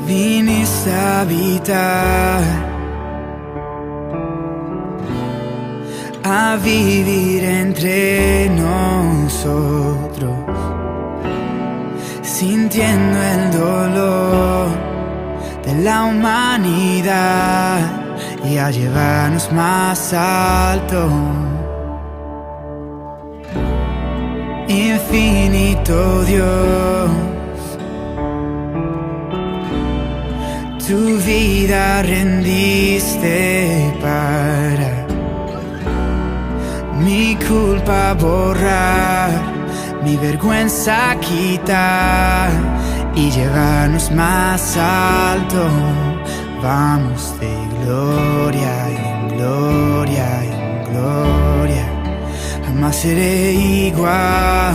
viniste a habitar, a vivir entre nosotros, sintiendo el dolor de la humanidad y a llevarnos más alto. Infinito Dios, tu vida rendiste para mi culpa borrar, mi vergüenza quitar y llevarnos más alto. Vamos de gloria en gloria en gloria. Jamás seré igual,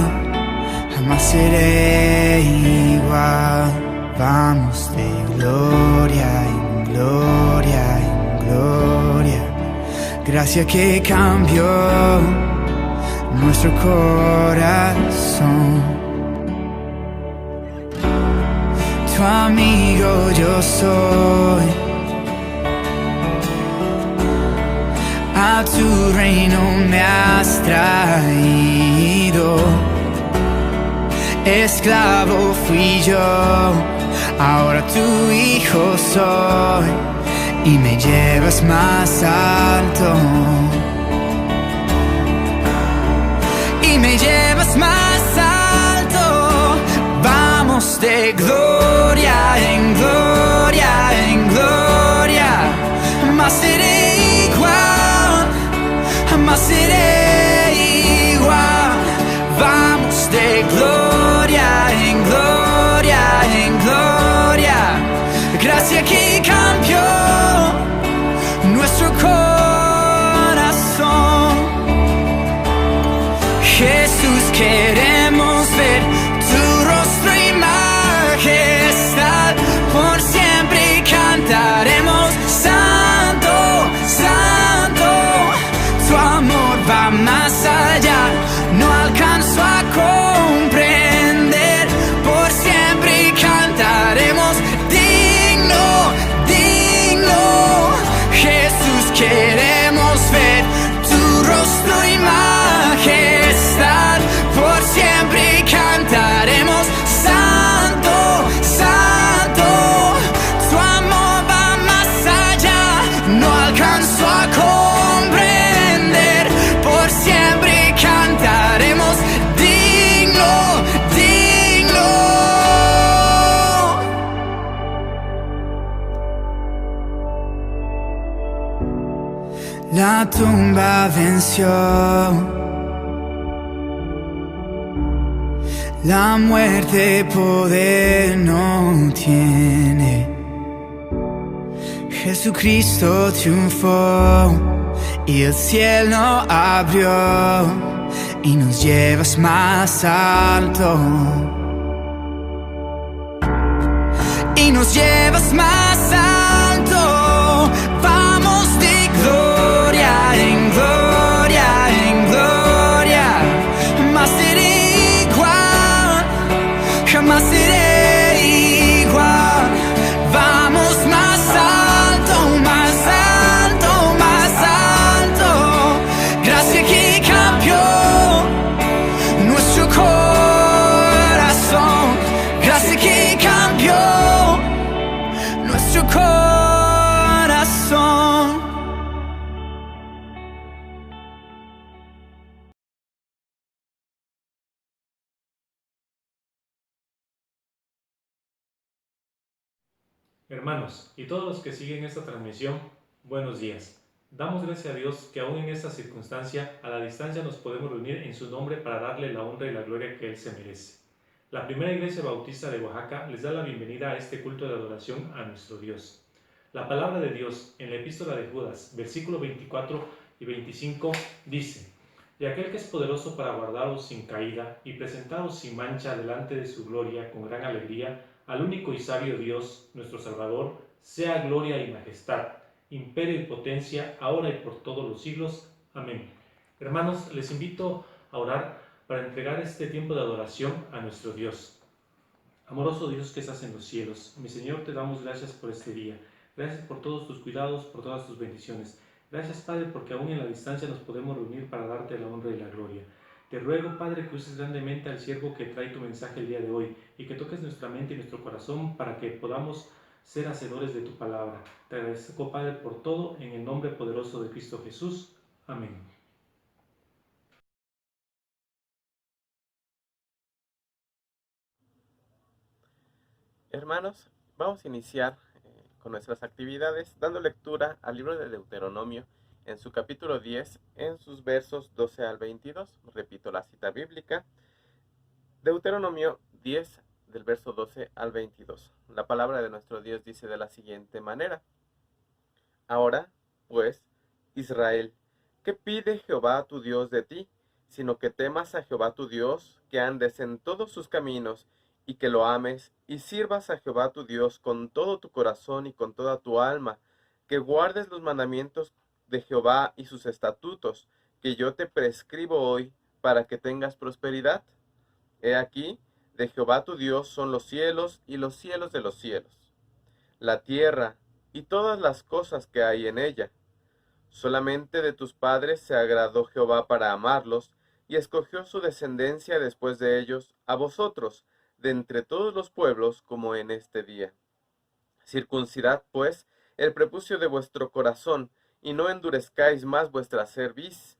jamás seré igual. Vamos de gloria en gloria en gloria. Gracia que cambió nuestro corazón. Tu amigo yo soy, a tu reino me has traído. Esclavo fui yo, ahora tu hijo soy y me llevas más alto. Y me llevas más alto. Vamos de gloria en gloria en gloria. Jamás seré igual, jamás seré igual. Vamos de gloria en gloria en gloria. Gracia que cambió nuestro corazón. Jesús, queremos ver tu rostro y majestad. Por siempre cantaremos santo, santo. Tu amor va más allá, no alcanzo a comprender. Por siempre cantaremos digno, digno. Jesús, queremos ver tu rostro y majestad. Por siempre cantaremos santo, santo. Tu amor va más allá, no alcanzo a comprender. Por siempre cantaremos digno, digno. La tumba venció, la muerte poder no tiene. Jesucristo triunfó y el cielo abrió y nos llevas más alto. Y nos llevas más alto. Vamos de gloria en gloria en gloria. Jamás seré igual, jamás seré igual. Vamos más alto, más alto, más alto. Gracia que cambió nuestro corazón. Gracia que cambió nuestro corazón. Hermanos, y todos los que siguen esta transmisión, buenos días. Damos gracias a Dios que aún en esta circunstancia, a la distancia nos podemos reunir en su nombre para darle la honra y la gloria que Él se merece. La Primera Iglesia Bautista de Oaxaca les da la bienvenida a este culto de adoración a nuestro Dios. La palabra de Dios en la epístola de Judas, versículo 24 y 25, dice: "Y aquel que es poderoso para guardaros sin caída y presentaros sin mancha delante de su gloria con gran alegría, al único y sabio Dios, nuestro Salvador, sea gloria y majestad, imperio y potencia, ahora y por todos los siglos. Amén". Hermanos, les invito a orar para entregar este tiempo de adoración a nuestro Dios. Amoroso Dios que estás en los cielos, mi Señor, te damos gracias por este día. Gracias por todos tus cuidados, por todas tus bendiciones. Gracias, Padre, porque aún en la distancia nos podemos reunir para darte la honra y la gloria. Te ruego, Padre, que uses grandemente al siervo que trae tu mensaje el día de hoy y que toques nuestra mente y nuestro corazón para que podamos ser hacedores de tu palabra. Te agradezco, Padre, por todo, en el nombre poderoso de Cristo Jesús. Amén. Hermanos, vamos a iniciar con nuestras actividades dando lectura al libro de Deuteronomio en su capítulo 10, en sus versos 12 al 22. Repito la cita bíblica. Deuteronomio 10, del verso 12 al 22. La palabra de nuestro Dios dice de la siguiente manera: Ahora, pues, Israel, ¿qué pide Jehová tu Dios de ti? Sino que temas a Jehová tu Dios, que andes en todos sus caminos, y que lo ames, y sirvas a Jehová tu Dios con todo tu corazón y con toda tu alma, que guardes los mandamientos de Jehová y sus estatutos, que yo te prescribo hoy, para que tengas prosperidad. He aquí, de Jehová tu Dios son los cielos y los cielos de los cielos, la tierra y todas las cosas que hay en ella. Solamente de tus padres se agradó Jehová para amarlos, y escogió su descendencia después de ellos, a vosotros, de entre todos los pueblos, como en este día. Circuncidad, pues, el prepucio de vuestro corazón, y no endurezcáis más vuestra cerviz,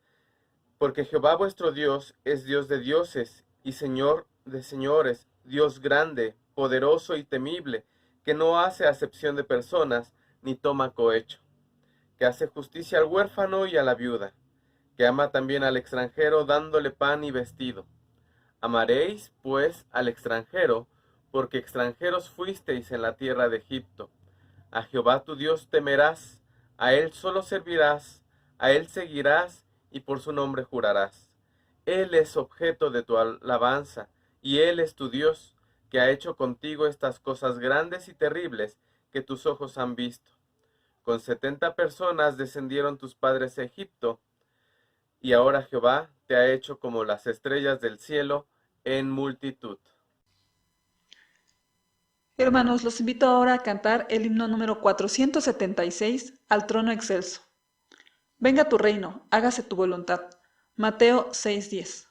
porque Jehová vuestro Dios es Dios de dioses, y Señor de señores, Dios grande, poderoso y temible, que no hace acepción de personas, ni toma cohecho, que hace justicia al huérfano y a la viuda, que ama también al extranjero, dándole pan y vestido. Amaréis, pues, al extranjero, porque extranjeros fuisteis en la tierra de Egipto. A Jehová tu Dios temerás, a él solo servirás, a él seguirás, y por su nombre jurarás. Él es objeto de tu alabanza, y él es tu Dios, que ha hecho contigo estas cosas grandes y terribles que tus ojos han visto. Con 70 personas descendieron tus padres a Egipto, y ahora Jehová te ha hecho como las estrellas del cielo en multitud. Hermanos, los invito ahora a cantar el himno número 476, al trono excelso. Venga tu reino, hágase tu voluntad. Mateo 6:10.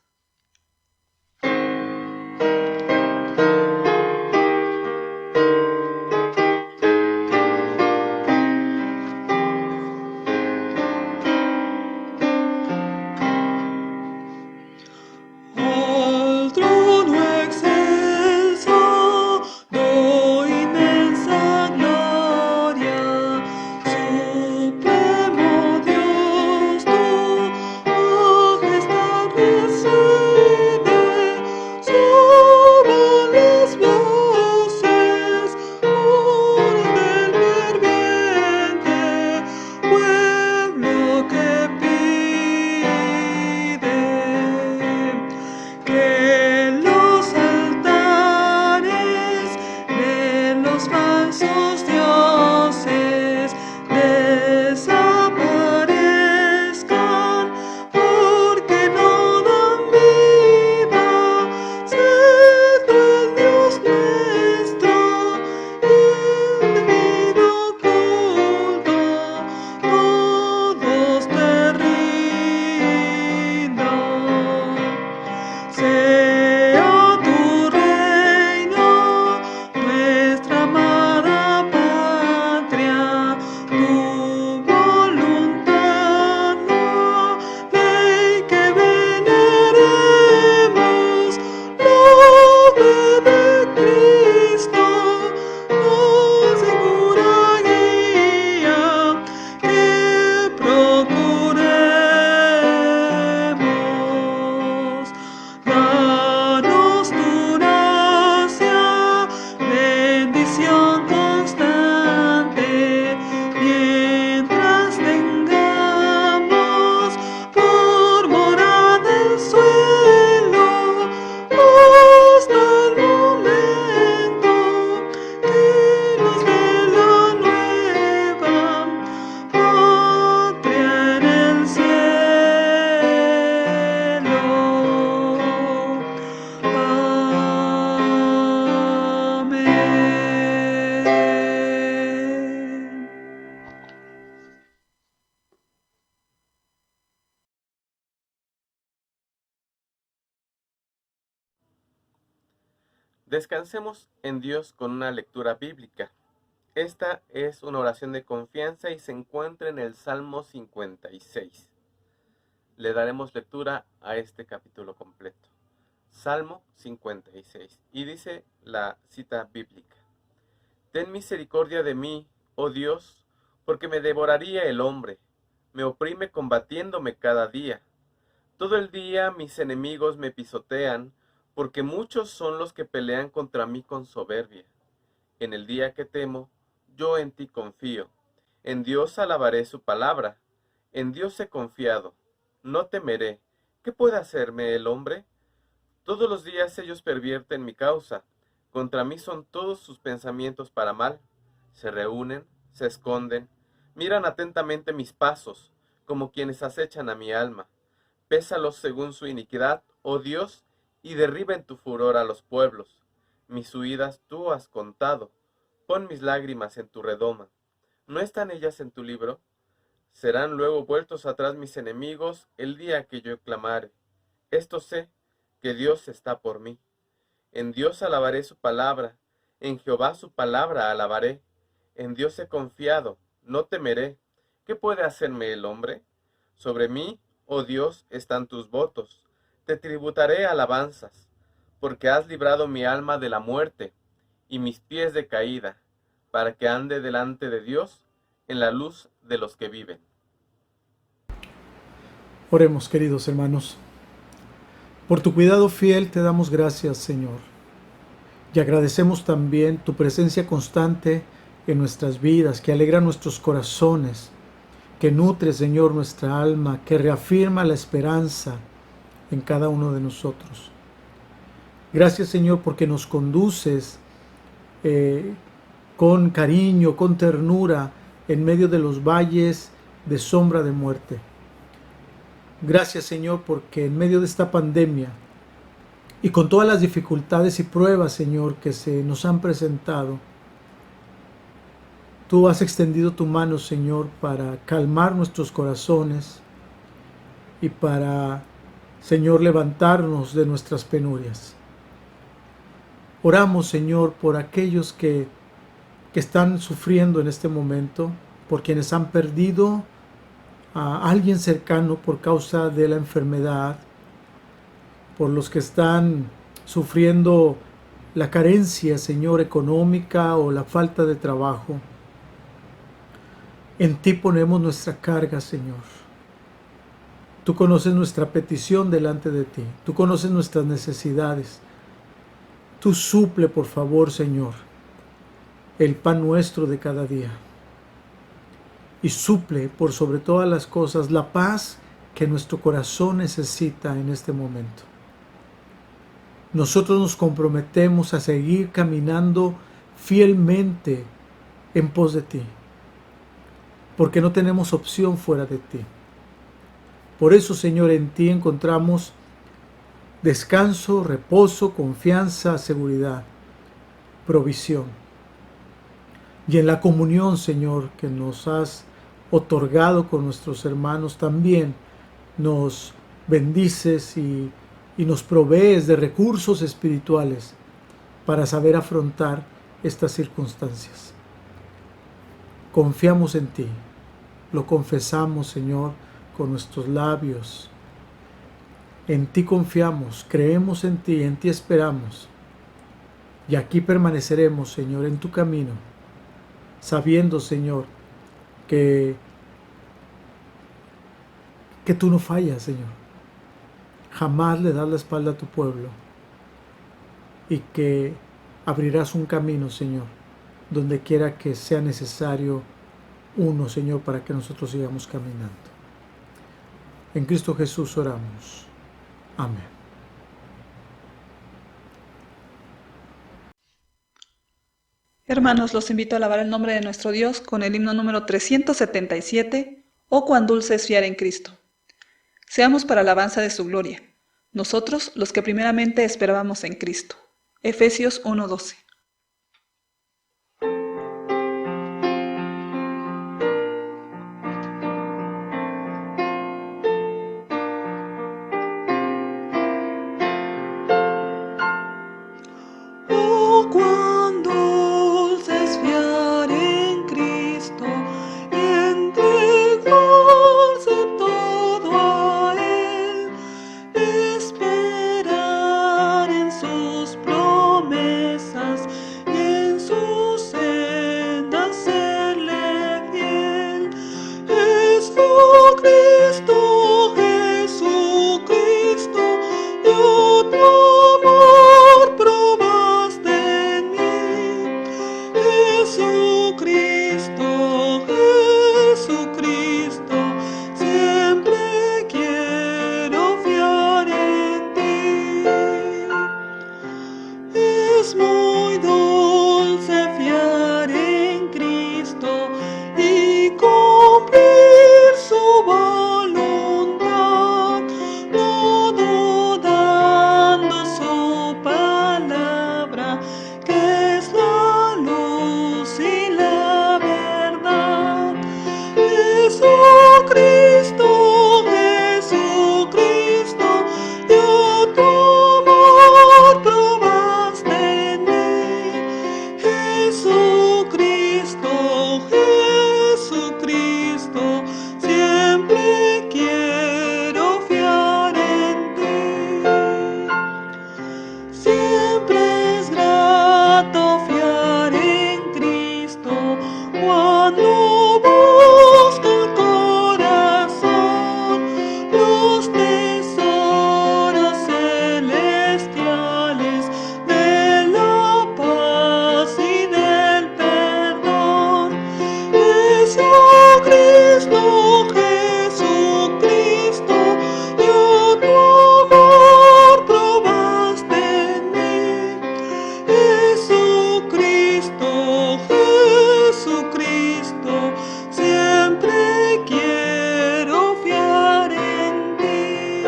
Sea tu reino, nuestra amada paz. Descansemos en Dios con una lectura bíblica. Esta es una oración de confianza y se encuentra en el Salmo 56. Le daremos lectura a este capítulo completo. Salmo 56. Y dice la cita bíblica: Ten misericordia de mí, oh Dios, porque me devoraría el hombre. Me oprime combatiéndome cada día. Todo el día mis enemigos me pisotean, porque muchos son los que pelean contra mí con soberbia. En el día que temo, yo en ti confío. En Dios alabaré su palabra. En Dios he confiado. No temeré. ¿Qué puede hacerme el hombre? Todos los días ellos pervierten mi causa. Contra mí son todos sus pensamientos para mal. Se reúnen, se esconden, miran atentamente mis pasos, como quienes acechan a mi alma. Pésalos según su iniquidad, oh Dios, y derriba en tu furor a los pueblos. Mis huidas tú has contado. Pon mis lágrimas en tu redoma. ¿No están ellas en tu libro? Serán luego vueltos atrás mis enemigos el día que yo clamare. Esto sé, que Dios está por mí. En Dios alabaré su palabra, en Jehová su palabra alabaré. En Dios he confiado, no temeré. ¿Qué puede hacerme el hombre? Sobre mí, oh Dios, están tus votos. Te tributaré alabanzas, porque has librado mi alma de la muerte y mis pies de caída, para que ande delante de Dios en la luz de los que viven. Oremos, queridos hermanos. Por tu cuidado fiel te damos gracias, Señor. Y agradecemos también tu presencia constante en nuestras vidas, que alegra nuestros corazones, que nutre, Señor, nuestra alma, que reafirma la esperanza en cada uno de nosotros. Gracias, Señor, porque nos conduces con cariño, con ternura, en medio de los valles de sombra de muerte. Gracias, Señor, porque en medio de esta pandemia y con todas las dificultades y pruebas, Señor, que se nos han presentado, tú has extendido tu mano, Señor, para calmar nuestros corazones y para, Señor, levantarnos de nuestras penurias. Oramos, Señor, por aquellos que están sufriendo en este momento, por quienes han perdido a alguien cercano por causa de la enfermedad, por los que están sufriendo la carencia, Señor, económica o la falta de trabajo. En ti ponemos nuestra carga, Señor. Tú conoces nuestra petición delante de ti. Tú conoces nuestras necesidades. Tú suple, por favor, Señor, el pan nuestro de cada día. Y suple, por sobre todas las cosas, la paz que nuestro corazón necesita en este momento. Nosotros nos comprometemos a seguir caminando fielmente en pos de ti, porque no tenemos opción fuera de ti. Por eso, Señor, en ti encontramos descanso, reposo, confianza, seguridad, provisión. Y en la comunión, Señor, que nos has otorgado con nuestros hermanos, también nos bendices y nos provees de recursos espirituales para saber afrontar estas circunstancias. Confiamos en ti, lo confesamos, Señor, con nuestros labios. En ti confiamos, creemos en ti esperamos. Y aquí permaneceremos, Señor, en tu camino, sabiendo, Señor, que tú no fallas, Señor. Jamás le das la espalda a tu pueblo y que abrirás un camino, Señor, donde quiera que sea necesario uno, Señor, para que nosotros sigamos caminando. En Cristo Jesús oramos. Amén. Hermanos, los invito a alabar el nombre de nuestro Dios con el himno número 377, Oh cuán dulce es fiar en Cristo. Seamos para alabanza de su gloria, nosotros los que primeramente esperábamos en Cristo. Efesios 1:12. Cuando busca el corazón los tesoros celestiales de la paz y del perdón, Jesucristo, Jesucristo, yo tu amor probaste en mí. Jesucristo, Jesucristo, siempre quiero fiar en ti.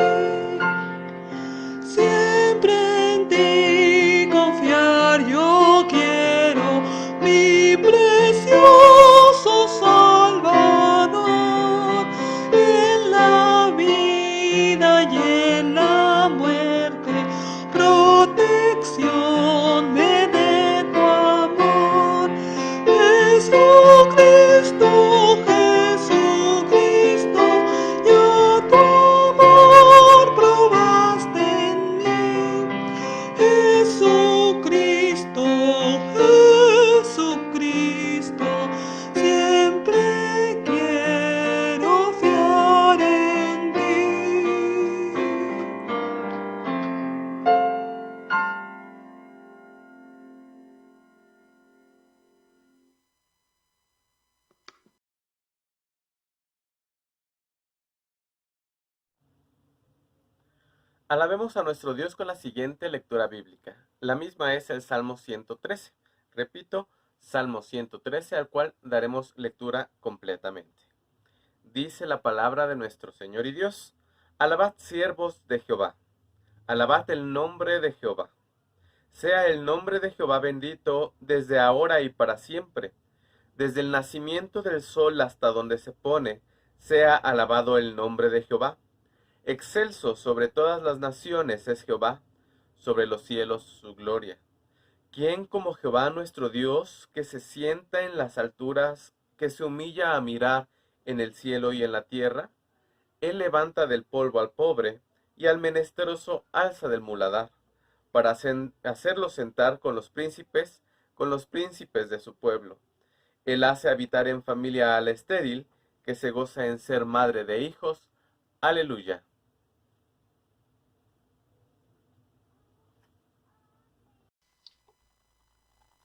Siempre en ti confiar yo quiero, mi precioso Salvador. En la vida y en la muerte, protección me dé tu amor. Jesucristo, Jesucristo, ya tu amor probaste en mí. Jesucristo, Jesucristo, siempre quiero fiar en ti. Alabemos a nuestro Dios con la siguiente lectura bíblica. La misma es el Salmo 113. Repito, Salmo 113, al cual daremos lectura completamente. Dice la palabra de nuestro Señor y Dios: alabad siervos de Jehová, alabad el nombre de Jehová. Sea el nombre de Jehová bendito desde ahora y para siempre. Desde el nacimiento del sol hasta donde se pone, sea alabado el nombre de Jehová. Excelso sobre todas las naciones es Jehová, sobre los cielos su gloria. ¿Quién como Jehová nuestro Dios, que se sienta en las alturas, que se humilla a mirar en el cielo y en la tierra? Él levanta del polvo al pobre, y al menesteroso alza del muladar, para hacerlo sentar con los príncipes de su pueblo. Él hace habitar en familia a la estéril, que se goza en ser madre de hijos. Aleluya.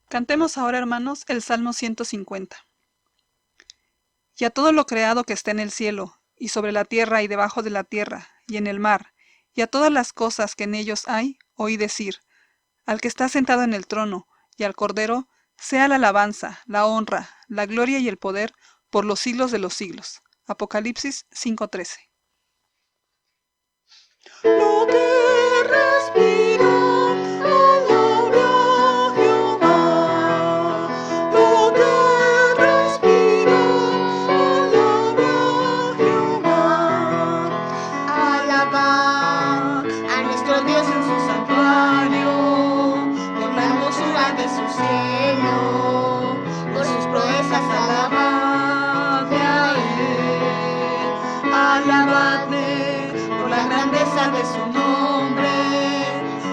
Cantemos ahora, hermanos, el Salmo 150. Y a todo lo creado que está en el cielo, y sobre la tierra y debajo de la tierra, y en el mar, y a todas las cosas que en ellos hay, oí decir: al que está sentado en el trono, y al Cordero, sea la alabanza, la honra, la gloria y el poder, por los siglos de los siglos. Apocalipsis 5:13. Lo que respira, alabe a Jehová. Lo que respira, alabe a Jehová. Alabad a nuestro Dios en su santuario, por la hermosura de su cielo, por sus proezas alabadle a él. Alabadle por la grandeza de su nombre,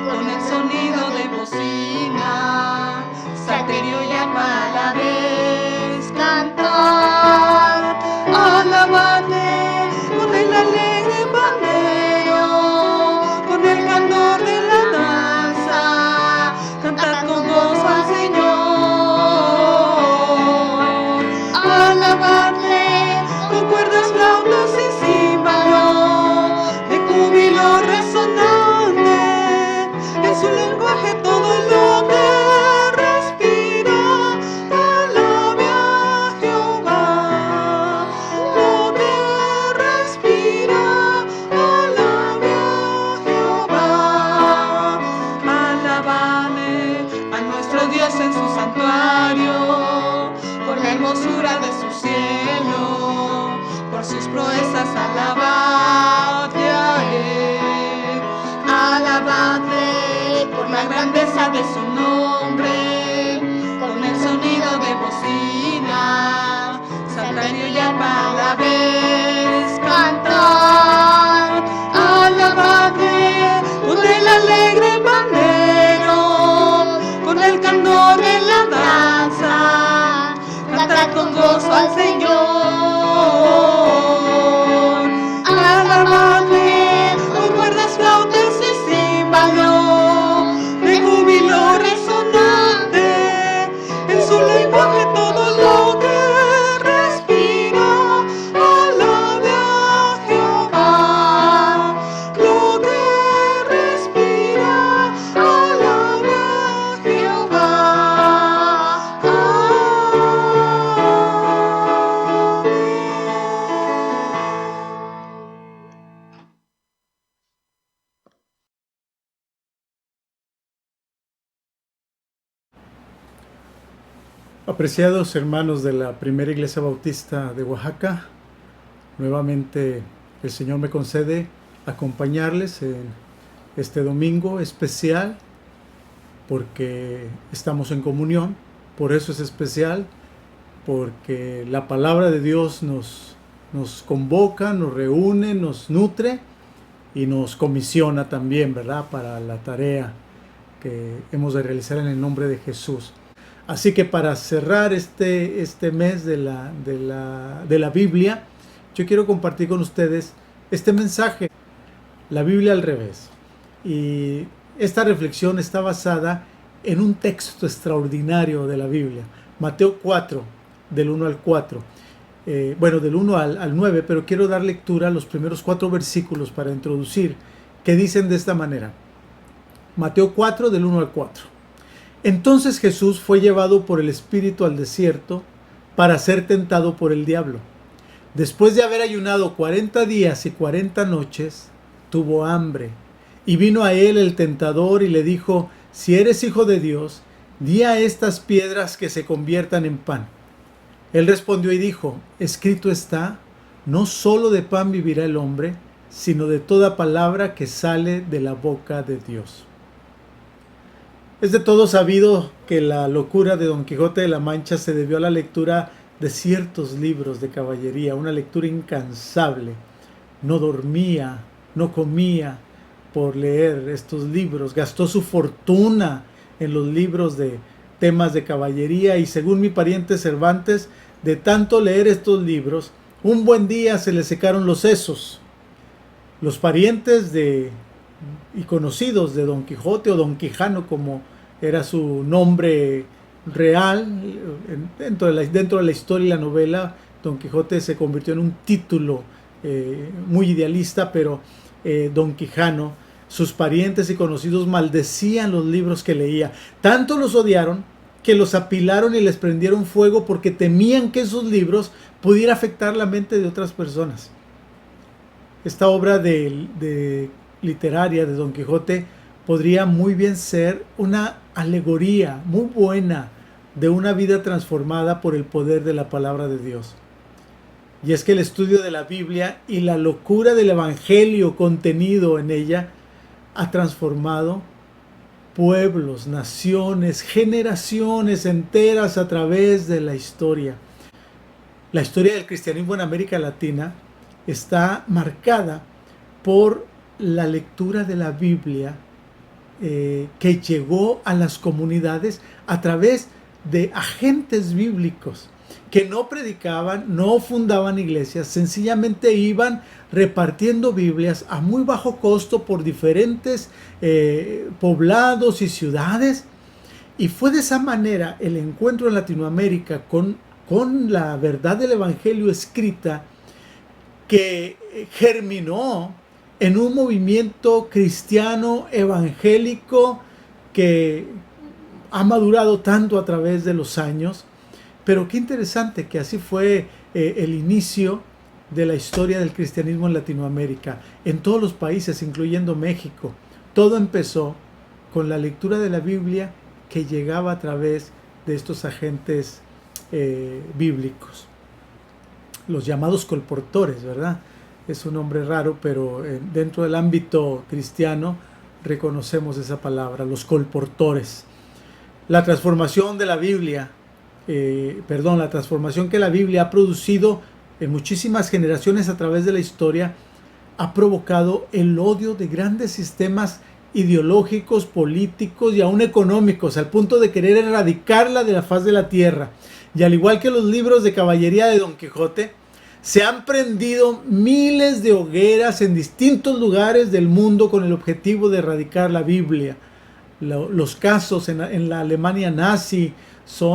con el sonido de bocina, salterio y arpa a la vez, cantar. Alabadle con el alegre pandero, con el candor de la danza, cantad con gozo al Señor. Alabadle con cuerdas, flautas y címbalos, de júbilo resonante, en su lenguaje todo lo que respira, alabe a Jehová. Lo que respira, alabe a Jehová. Alabadle a nuestro Dios en su santuario, por la hermosura de su cielo, por sus proezas alabadle a él. Alabadle por la grandeza de su nombre, con el sonido de bocina, salterio y arpa a la vez, cantar. Alabadle con el alegre pandero, con el candor de la danza, cantad con gozo al Señor. Alabadle con cuerdas, flautas y címbalo, de júbilo resonante, en su lenguaje todo lo que respira. Alabe a Jehová, lo que respira. Alabe a Jehová. Apreciados hermanos de la Primera Iglesia Bautista de Oaxaca, nuevamente el Señor me concede acompañarles en este domingo especial porque estamos en comunión. Por eso es especial, porque la palabra de Dios nos convoca, nos reúne, nos nutre y nos comisiona también, ¿verdad?, para la tarea que hemos de realizar en el nombre de Jesús. Así que para cerrar este mes de la Biblia, yo quiero compartir con ustedes este mensaje, la Biblia al revés. Y esta reflexión está basada en un texto extraordinario de la Biblia, Mateo 4, del 1 al 4. Del 1 al 9, pero quiero dar lectura a los primeros 4 versículos para introducir, que dicen de esta manera. Mateo 4, del 1 al 4. Entonces Jesús fue llevado por el Espíritu al desierto para ser tentado por el diablo. Después de haber ayunado 40 días y 40 noches, tuvo hambre. Y vino a él el tentador y le dijo: si eres hijo de Dios, di a estas piedras que se conviertan en pan. Él respondió y dijo: escrito está, no solo de pan vivirá el hombre, sino de toda palabra que sale de la boca de Dios. Es de todo sabido que la locura de Don Quijote de la Mancha se debió a la lectura de ciertos libros de caballería, una lectura incansable. No dormía, no comía por leer estos libros, gastó su fortuna en los libros de temas de caballería y, según mi pariente Cervantes, de tanto leer estos libros, un buen día se le secaron los sesos. Los parientes y conocidos de Don Quijote, o Don Quijano como era su nombre real, dentro de la historia y la novela, Don Quijote se convirtió en un título muy idealista, pero Don Quijano, sus parientes y conocidos maldecían los libros que leía. Tanto los odiaron que los apilaron y les prendieron fuego porque temían que esos libros pudiera afectar la mente de otras personas. Esta obra literaria de Don Quijote podría muy bien ser una alegoría muy buena de una vida transformada por el poder de la palabra de Dios. Y es que el estudio de la Biblia y la locura del Evangelio contenido en ella ha transformado pueblos, naciones, generaciones enteras a través de la historia. La historia del cristianismo en América Latina está marcada por la lectura de la Biblia que llegó a las comunidades a través de agentes bíblicos que no predicaban, no fundaban iglesias, sencillamente iban repartiendo Biblias a muy bajo costo por diferentes poblados y ciudades. Y fue de esa manera el encuentro en Latinoamérica con la verdad del Evangelio escrita que germinó en un movimiento cristiano evangélico que ha madurado tanto a través de los años. Pero qué interesante que así fue el inicio de la historia del cristianismo en Latinoamérica, en todos los países, incluyendo México. Todo empezó con la lectura de la Biblia que llegaba a través de estos agentes bíblicos, los llamados colportores, ¿verdad? Es un nombre raro, pero dentro del ámbito cristiano reconocemos esa palabra, los colportores. La transformación de la Biblia, la transformación que la Biblia ha producido en muchísimas generaciones a través de la historia, ha provocado el odio de grandes sistemas ideológicos, políticos y aún económicos, al punto de querer erradicarla de la faz de la tierra. Y al igual que los libros de caballería de Don Quijote, se han prendido miles de hogueras en distintos lugares del mundo con el objetivo de erradicar la Biblia. Los casos en la Alemania nazi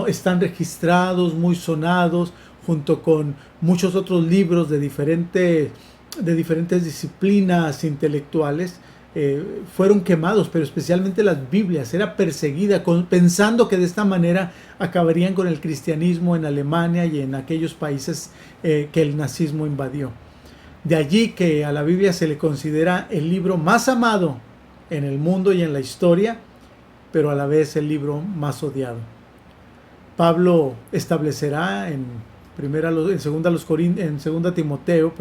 están registrados, muy sonados, junto con muchos otros libros de diferentes disciplinas intelectuales. Fueron quemados, pero especialmente las Biblias. Era perseguida pensando que de esta manera acabarían con el cristianismo en Alemania y en aquellos países que el nazismo invadió. De allí que a la Biblia se le considera el libro más amado en el mundo y en la historia, pero a la vez el libro más odiado. Pablo establecerá en 2 Timoteo,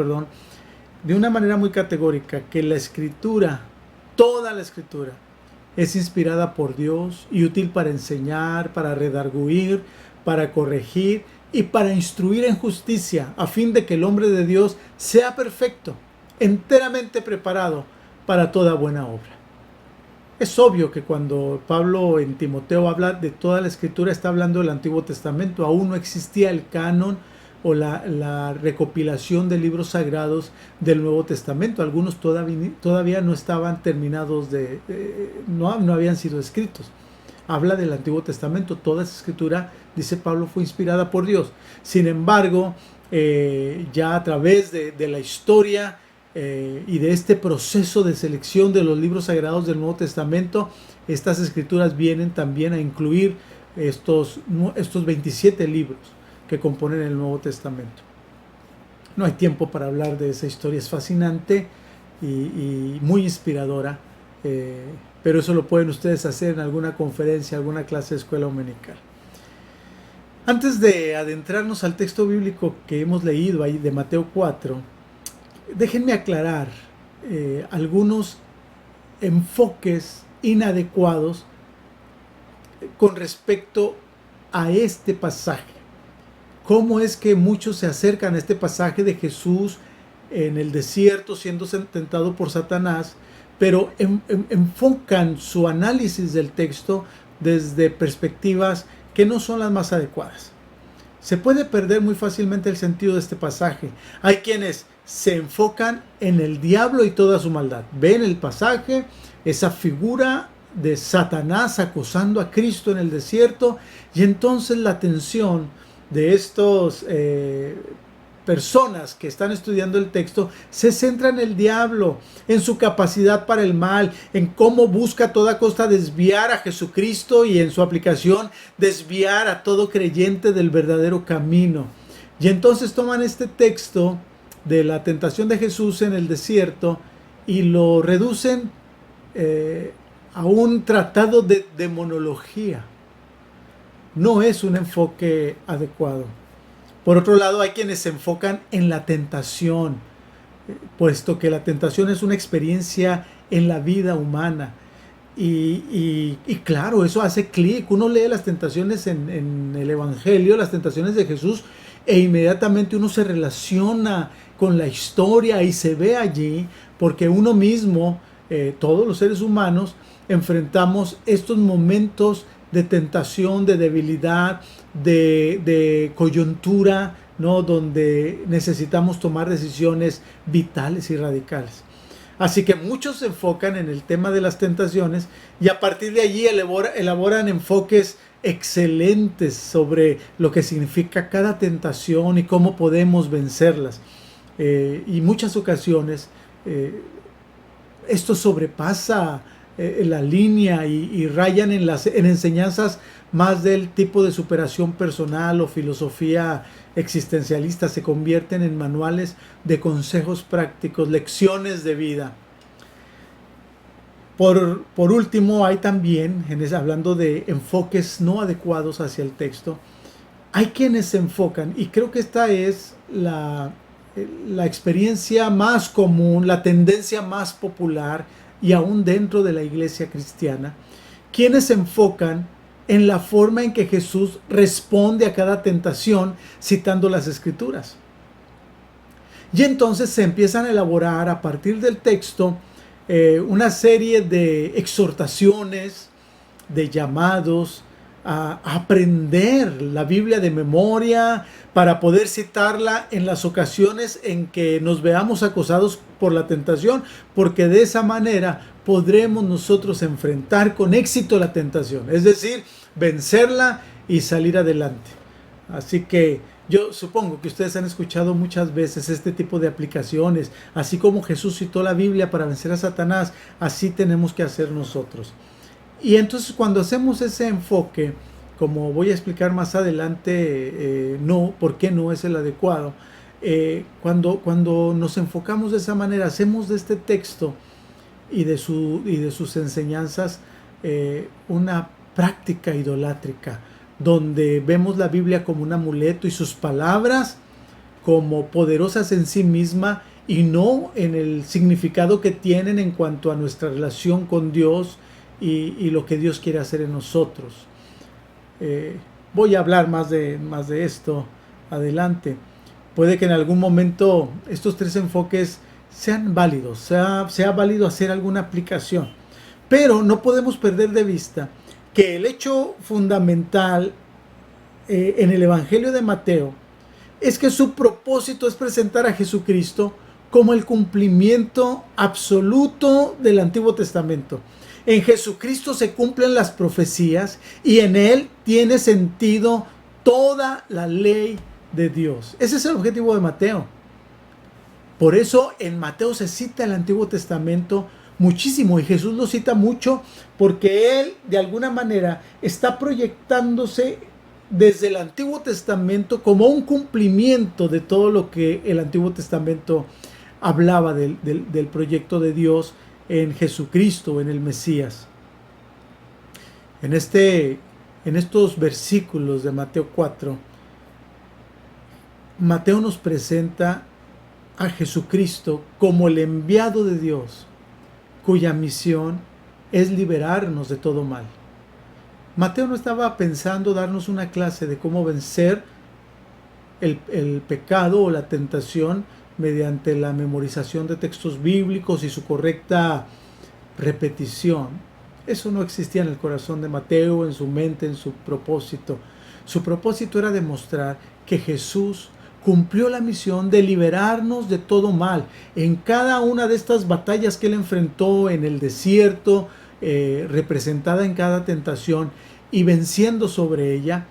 de una manera muy categórica, que la Escritura, toda la Escritura, es inspirada por Dios y útil para enseñar, para redarguir, para corregir y para instruir en justicia, a fin de que el hombre de Dios sea perfecto, enteramente preparado para toda buena obra. Es obvio que cuando Pablo en Timoteo habla de toda la Escritura, está hablando del Antiguo Testamento. Aún no existía el canon o la recopilación de libros sagrados del Nuevo Testamento. Algunos todavía no estaban terminados, no habían sido escritos. Habla del Antiguo Testamento. Toda esa escritura, dice Pablo, fue inspirada por Dios. Sin embargo, ya a través de la historia y de este proceso de selección de los libros sagrados del Nuevo Testamento, estas escrituras vienen también a incluir estos 27 libros que componen el Nuevo Testamento. No hay tiempo para hablar de esa historia, es fascinante y muy inspiradora, pero eso lo pueden ustedes hacer en alguna conferencia, alguna clase de escuela dominical. Antes de adentrarnos al texto bíblico que hemos leído ahí de Mateo 4, déjenme aclarar algunos enfoques inadecuados con respecto a este pasaje. ¿Cómo es que muchos se acercan a este pasaje de Jesús en el desierto siendo tentado por Satanás, pero enfocan su análisis del texto desde perspectivas que no son las más adecuadas? Se puede perder muy fácilmente el sentido de este pasaje. Hay quienes se enfocan en el diablo y toda su maldad. Ven el pasaje, esa figura de Satanás acosando a Cristo en el desierto, y entonces la atención de estos personas que están estudiando el texto se centra en el diablo, en su capacidad para el mal, en cómo busca a toda costa desviar a Jesucristo y en su aplicación desviar a todo creyente del verdadero camino. Y entonces toman este texto de la tentación de Jesús en el desierto y lo reducen a un tratado de demonología. No es un enfoque adecuado. Por otro lado, hay quienes se enfocan en la tentación, puesto que la tentación es una experiencia en la vida humana. Y claro, eso hace clic. Uno lee las tentaciones en el Evangelio, las tentaciones de Jesús, e inmediatamente uno se relaciona con la historia y se ve allí, porque uno mismo, todos los seres humanos, enfrentamos estos momentos de tentación, de debilidad, de coyuntura, ¿no? Donde necesitamos tomar decisiones vitales y radicales. Así que muchos se enfocan en el tema de las tentaciones y a partir de allí elaboran enfoques excelentes sobre lo que significa cada tentación y cómo podemos vencerlas. Y muchas ocasiones esto sobrepasa la línea y rayan en enseñanzas más del tipo de superación personal o filosofía existencialista. Se convierten en manuales de consejos prácticos, lecciones de vida. Por último, hay también, hablando de enfoques no adecuados hacia el texto, hay quienes se enfocan, y creo que esta es la experiencia más común, la tendencia más popular, y aún dentro de la iglesia cristiana, quienes se enfocan en la forma en que Jesús responde a cada tentación citando las Escrituras. Y entonces se empiezan a elaborar a partir del texto una serie de exhortaciones, de llamados a aprender la Biblia de memoria para poder citarla en las ocasiones en que nos veamos acosados por la tentación, porque de esa manera podremos nosotros enfrentar con éxito la tentación, es decir, vencerla y salir adelante. Así que yo supongo que ustedes han escuchado muchas veces este tipo de aplicaciones, así como Jesús citó la Biblia para vencer a Satanás, así tenemos que hacer nosotros. Y entonces cuando hacemos ese enfoque, como voy a explicar más adelante, por qué no es el adecuado, cuando nos enfocamos de esa manera, hacemos de este texto y de sus enseñanzas una práctica idolátrica, donde vemos la Biblia como un amuleto y sus palabras como poderosas en sí misma y no en el significado que tienen en cuanto a nuestra relación con Dios y lo que Dios quiere hacer en nosotros. Voy a hablar más de esto adelante. Puede que en algún momento estos tres enfoques sean válidos, sea válido hacer alguna aplicación, pero no podemos perder de vista que el hecho fundamental en el Evangelio de Mateo es que su propósito es presentar a Jesucristo como el cumplimiento absoluto del Antiguo Testamento. En Jesucristo se cumplen las profecías y en Él tiene sentido toda la ley de Dios. Ese es el objetivo de Mateo. Por eso en Mateo se cita el Antiguo Testamento muchísimo y Jesús lo cita mucho porque Él de alguna manera está proyectándose desde el Antiguo Testamento como un cumplimiento de todo lo que el Antiguo Testamento hablaba del proyecto de Dios en Jesucristo, en el Mesías. En estos versículos de Mateo 4, Mateo nos presenta a Jesucristo como el enviado de Dios, cuya misión es liberarnos de todo mal. Mateo no estaba pensando darnos una clase de cómo vencer el pecado o la tentación mediante la memorización de textos bíblicos y su correcta repetición. Eso no existía en el corazón de Mateo, en su mente, en su propósito. Su propósito era demostrar que Jesús cumplió la misión de liberarnos de todo mal. En cada una de estas batallas que él enfrentó en el desierto, representada en cada tentación, y venciendo sobre ella,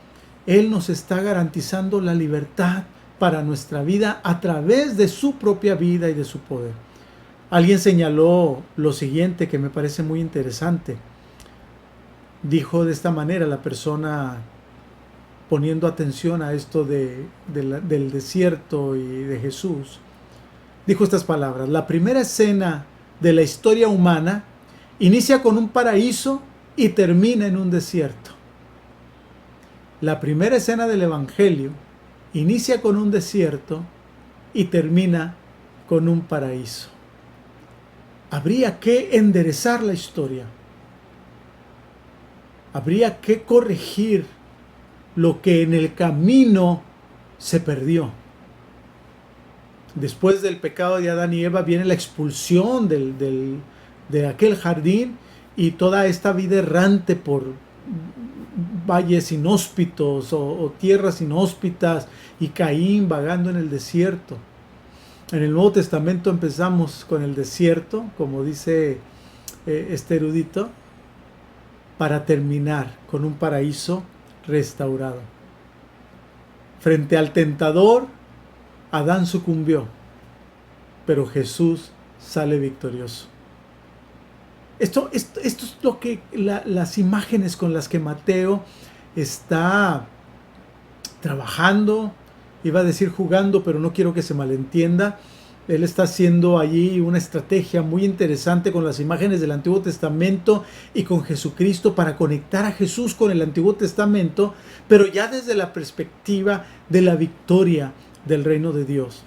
él nos está garantizando la libertad para nuestra vida a través de su propia vida y de su poder. Alguien señaló lo siguiente que me parece muy interesante. Dijo de esta manera la persona, poniendo atención a esto del desierto y de Jesús, dijo estas palabras: la primera escena de la historia humana inicia con un paraíso y termina en un desierto. La primera escena del Evangelio inicia con un desierto y termina con un paraíso. Habría que enderezar la historia. Habría que corregir lo que en el camino se perdió. Después del pecado de Adán y Eva viene la expulsión de aquel jardín y toda esta vida errante por valles inhóspitos o tierras inhóspitas y Caín vagando en el desierto. En el Nuevo Testamento empezamos con el desierto, como dice este erudito, para terminar con un paraíso restaurado. Frente al tentador, Adán sucumbió, pero Jesús sale victorioso. Esto es lo que las imágenes con las que Mateo está trabajando, iba a decir jugando, pero no quiero que se malentienda. Él está haciendo allí una estrategia muy interesante con las imágenes del Antiguo Testamento y con Jesucristo para conectar a Jesús con el Antiguo Testamento, pero ya desde la perspectiva de la victoria del reino de Dios.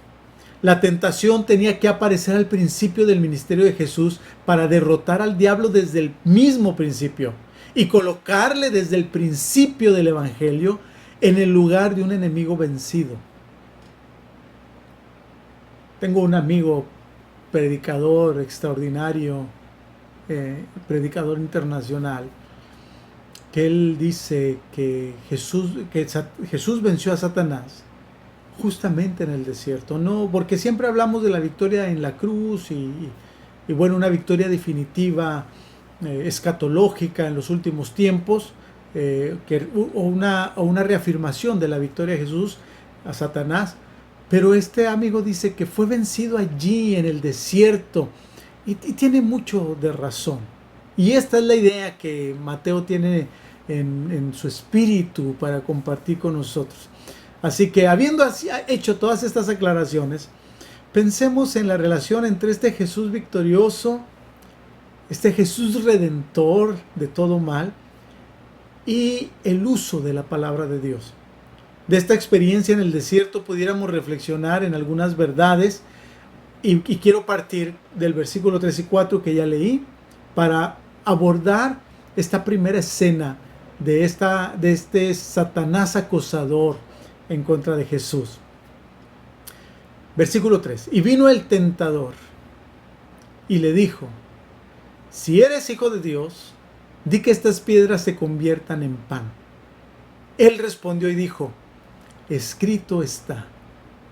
La tentación tenía que aparecer al principio del ministerio de Jesús para derrotar al diablo desde el mismo principio y colocarle desde el principio del Evangelio en el lugar de un enemigo vencido. Tengo un amigo predicador extraordinario predicador internacional, que él dice que Jesús venció a Satanás justamente en el desierto. No, porque siempre hablamos de la victoria en la cruz y bueno, una victoria definitiva, escatológica en los últimos tiempos, o una reafirmación de la victoria de Jesús a Satanás. Pero este amigo dice que fue vencido allí en el desierto y tiene mucho de razón. Y esta es la idea que Mateo tiene en su espíritu para compartir con nosotros. Así que habiendo hecho todas estas aclaraciones, pensemos en la relación entre este Jesús victorioso, este Jesús redentor de todo mal y el uso de la palabra de Dios. De esta experiencia en el desierto pudiéramos reflexionar en algunas verdades y quiero partir del versículo 3 y 4 que ya leí para abordar esta primera escena de este Satanás acosador en contra de Jesús. Versículo 3. Y vino el tentador y le dijo: si eres hijo de Dios, di que estas piedras se conviertan en pan. Él respondió y dijo: escrito está,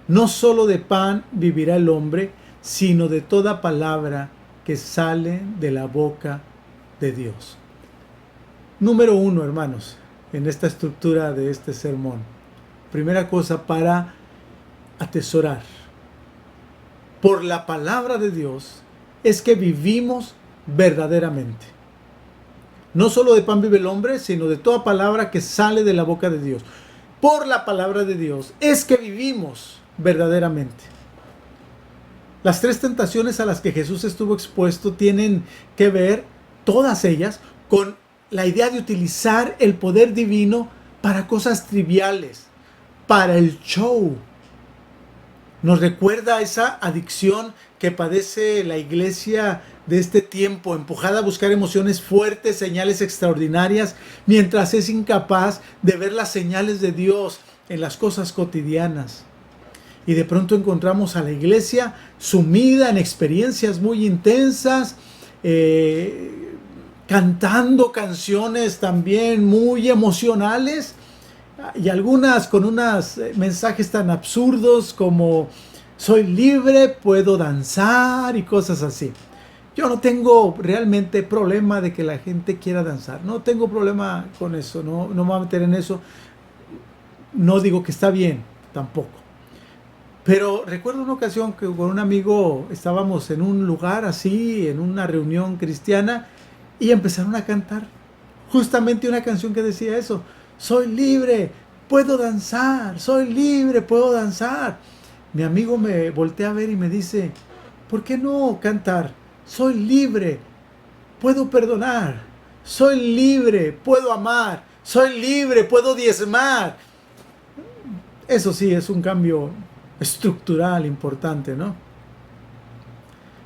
no solo de pan vivirá el hombre, sino de toda palabra que sale de la boca de Dios. Número 1, hermanos, en esta estructura de este sermón. Primera cosa para atesorar por la palabra de Dios es que vivimos verdaderamente. No solo de pan vive el hombre, sino de toda palabra que sale de la boca de Dios. Por la palabra de Dios es que vivimos verdaderamente. Las 3 tentaciones a las que Jesús estuvo expuesto tienen que ver, todas ellas, con la idea de utilizar el poder divino para cosas triviales, para el show. Nos recuerda esa adicción que padece la iglesia de este tiempo, empujada a buscar emociones fuertes, señales extraordinarias, mientras es incapaz de ver las señales de Dios en las cosas cotidianas. Y de pronto encontramos a la iglesia sumida en experiencias muy intensas, cantando canciones también muy emocionales, y algunas con unos mensajes tan absurdos como soy libre, puedo danzar y cosas así. Yo no tengo realmente problema de que la gente quiera danzar, no tengo problema con eso, no me voy a meter en eso. No digo que está bien, tampoco. Pero recuerdo una ocasión que con un amigo estábamos en un lugar así, en una reunión cristiana, y empezaron a cantar justamente una canción que decía eso: soy libre, puedo danzar, soy libre, puedo danzar. Mi amigo me voltea a ver y me dice: ¿por qué no cantar? Soy libre, puedo perdonar, soy libre, puedo amar, soy libre, puedo diezmar. Eso sí es un cambio estructural importante, ¿no?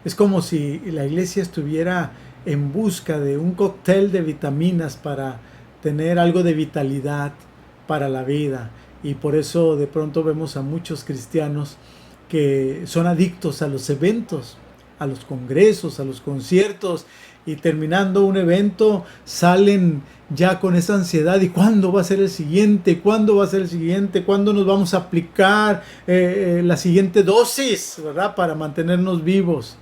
Es como si la iglesia estuviera en busca de un cóctel de vitaminas para tener algo de vitalidad para la vida, y por eso de pronto vemos a muchos cristianos que son adictos a los eventos, a los congresos, a los conciertos, y terminando un evento salen ya con esa ansiedad: ¿y cuándo va a ser el siguiente? ¿Cuándo va a ser el siguiente? ¿Cuándo nos vamos a aplicar la siguiente dosis, ¿verdad? Para mantenernos vivos.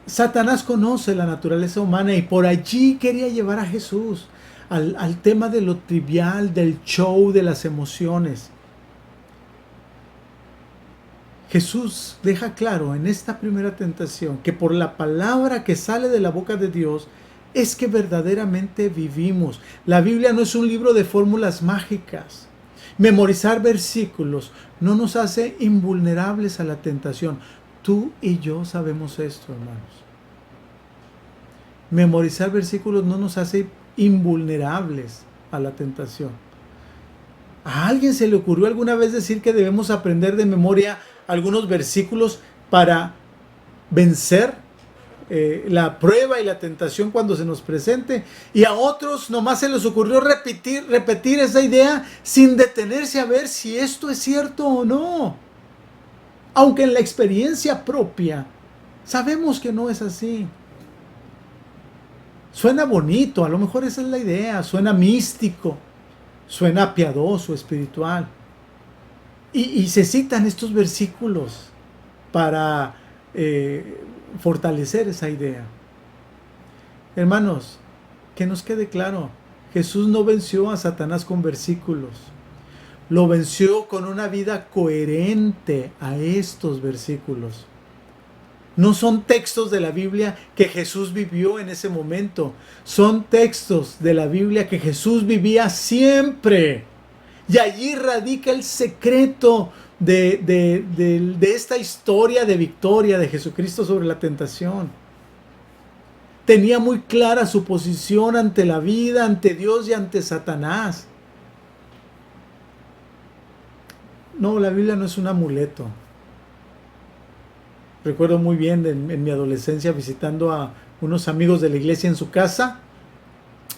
Satanás conoce la naturaleza humana y por allí quería llevar a Jesús al tema de lo trivial, del show, de las emociones. Jesús deja claro en esta primera tentación que por la palabra que sale de la boca de Dios es que verdaderamente vivimos. La Biblia no es un libro de fórmulas mágicas. Memorizar versículos no nos hace invulnerables a la tentación. Tú y yo sabemos esto, hermanos. Memorizar versículos no nos hace invulnerables a la tentación. ¿A alguien se le ocurrió alguna vez decir que debemos aprender de memoria algunos versículos para vencer la prueba y la tentación cuando se nos presente? Y a otros nomás se les ocurrió repetir esa idea sin detenerse a ver si esto es cierto o no. Aunque en la experiencia propia sabemos que no es así. Suena bonito, a lo mejor esa es la idea, suena místico, suena piadoso, espiritual. Y se citan estos versículos para fortalecer esa idea. Hermanos, que nos quede claro, Jesús no venció a Satanás con versículos, lo venció con una vida coherente a estos versículos. No son textos de la Biblia que Jesús vivió en ese momento, son textos de la Biblia que Jesús vivía siempre. Y allí radica el secreto de esta historia de victoria de Jesucristo sobre la tentación. Tenía muy clara su posición ante la vida, ante Dios y ante Satanás. No, la Biblia no es un amuleto. Recuerdo muy bien en mi adolescencia visitando a unos amigos de la iglesia en su casa.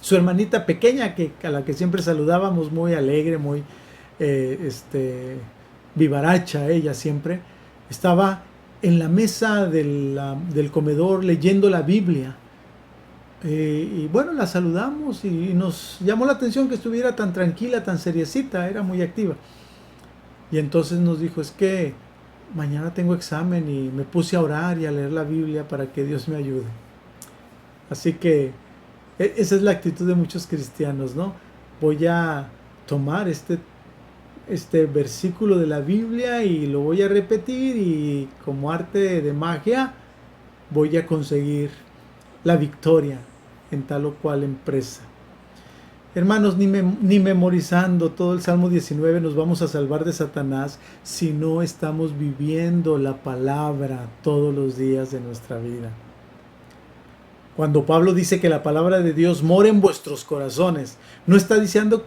Su hermanita pequeña, a la que siempre saludábamos, muy alegre, muy vivaracha ella siempre, estaba en la mesa del comedor leyendo la Biblia. Y bueno, la saludamos y nos llamó la atención que estuviera tan tranquila, tan seriecita, era muy activa. Y entonces nos dijo, es que mañana tengo examen y me puse a orar y a leer la Biblia para que Dios me ayude. Así que esa es la actitud de muchos cristianos, ¿no? Voy a tomar este versículo de la Biblia y lo voy a repetir y como arte de magia voy a conseguir la victoria en tal o cual empresa. Hermanos, ni memorizando todo el Salmo 19 nos vamos a salvar de Satanás si no estamos viviendo la palabra todos los días de nuestra vida. Cuando Pablo dice que la palabra de Dios mora en vuestros corazones, no está diciendo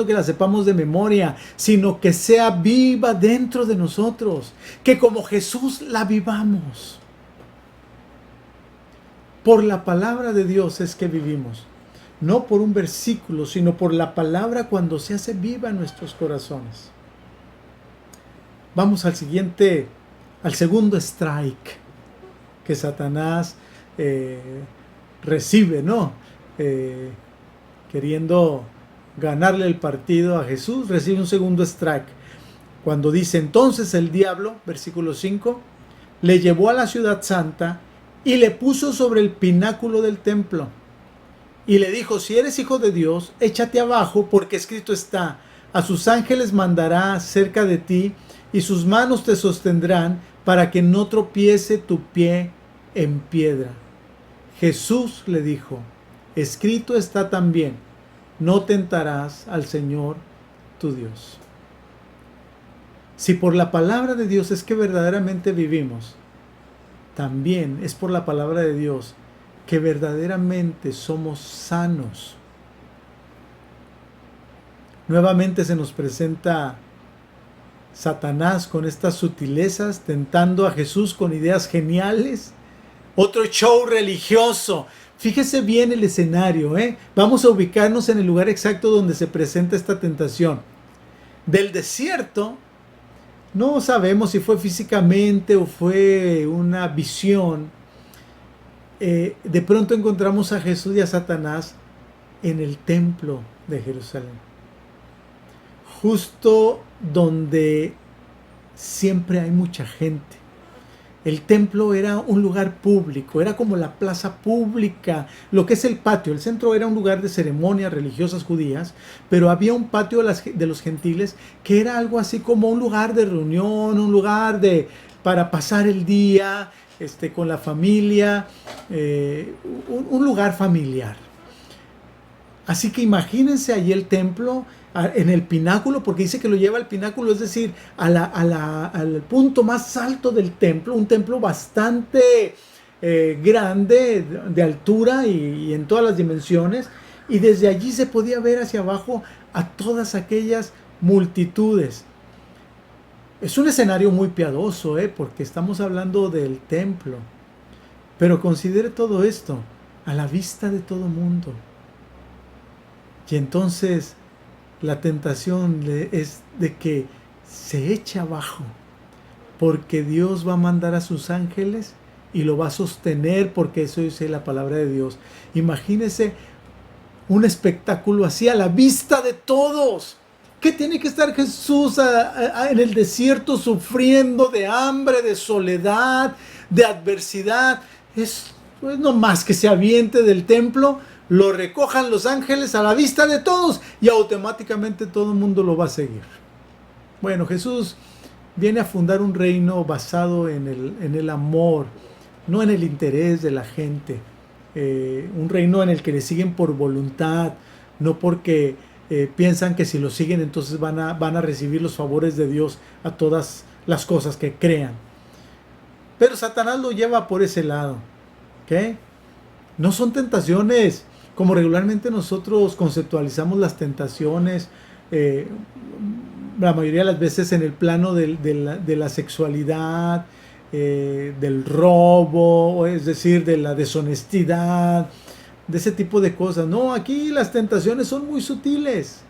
que la sepamos de memoria, sino que sea viva dentro de nosotros, que como Jesús la vivamos. Por la palabra de Dios es que vivimos. No por un versículo, sino por la palabra cuando se hace viva en nuestros corazones. Vamos al segundo strike que Satanás recibe, ¿no? Queriendo ganarle el partido a Jesús, recibe un segundo strike. Cuando dice, entonces el diablo, versículo 5, le llevó a la ciudad santa y le puso sobre el pináculo del templo. Y le dijo, si eres hijo de Dios, échate abajo, porque escrito está, a sus ángeles mandará cerca de ti, y sus manos te sostendrán, para que no tropiece tu pie en piedra. Jesús le dijo, escrito está también, no tentarás al Señor tu Dios. Si por la palabra de Dios es que verdaderamente vivimos, también es por la palabra de Dios que verdaderamente somos sanos. Nuevamente se nos presenta Satanás con estas sutilezas, tentando a Jesús con ideas geniales. Otro show religioso. Fíjese bien el escenario, ¿eh? Vamos a ubicarnos en el lugar exacto donde se presenta esta tentación. Del desierto, no sabemos si fue físicamente o fue una visión. De pronto encontramos a Jesús y a Satanás en el templo de Jerusalén, justo donde siempre hay mucha gente. El templo era un lugar público, era como la plaza pública, lo que es el patio. El centro era un lugar de ceremonias religiosas judías, pero había un patio de los gentiles que era algo así como un lugar de reunión, un lugar para pasar el día con la familia, un lugar familiar. Así que imagínense allí el templo en el pináculo, porque dice que lo lleva al pináculo, es decir, al punto más alto del templo, un templo bastante grande de altura y en todas las dimensiones, y desde allí se podía ver hacia abajo a todas aquellas multitudes. Es un escenario muy piadoso, porque estamos hablando del templo, pero considere todo esto a la vista de todo mundo. Y entonces la tentación es de que se eche abajo, porque Dios va a mandar a sus ángeles y lo va a sostener, porque eso dice la palabra de Dios. Imagínese un espectáculo así a la vista de todos. ¿Qué tiene que estar Jesús en el desierto sufriendo de hambre, de soledad, de adversidad? Es pues, no más que se aviente del templo, lo recojan los ángeles a la vista de todos y automáticamente todo el mundo lo va a seguir. Bueno, Jesús viene a fundar un reino basado en el amor, no en el interés de la gente. Un reino en el que le siguen por voluntad, no porque piensan que si lo siguen entonces van a recibir los favores de Dios a todas las cosas que crean. Pero Satanás lo lleva por ese lado. ¿Okay? No son tentaciones como regularmente nosotros conceptualizamos las tentaciones, la mayoría de las veces en el plano de la sexualidad, del robo, es decir, de la deshonestidad, de ese tipo de cosas. No, aquí las tentaciones son muy sutiles,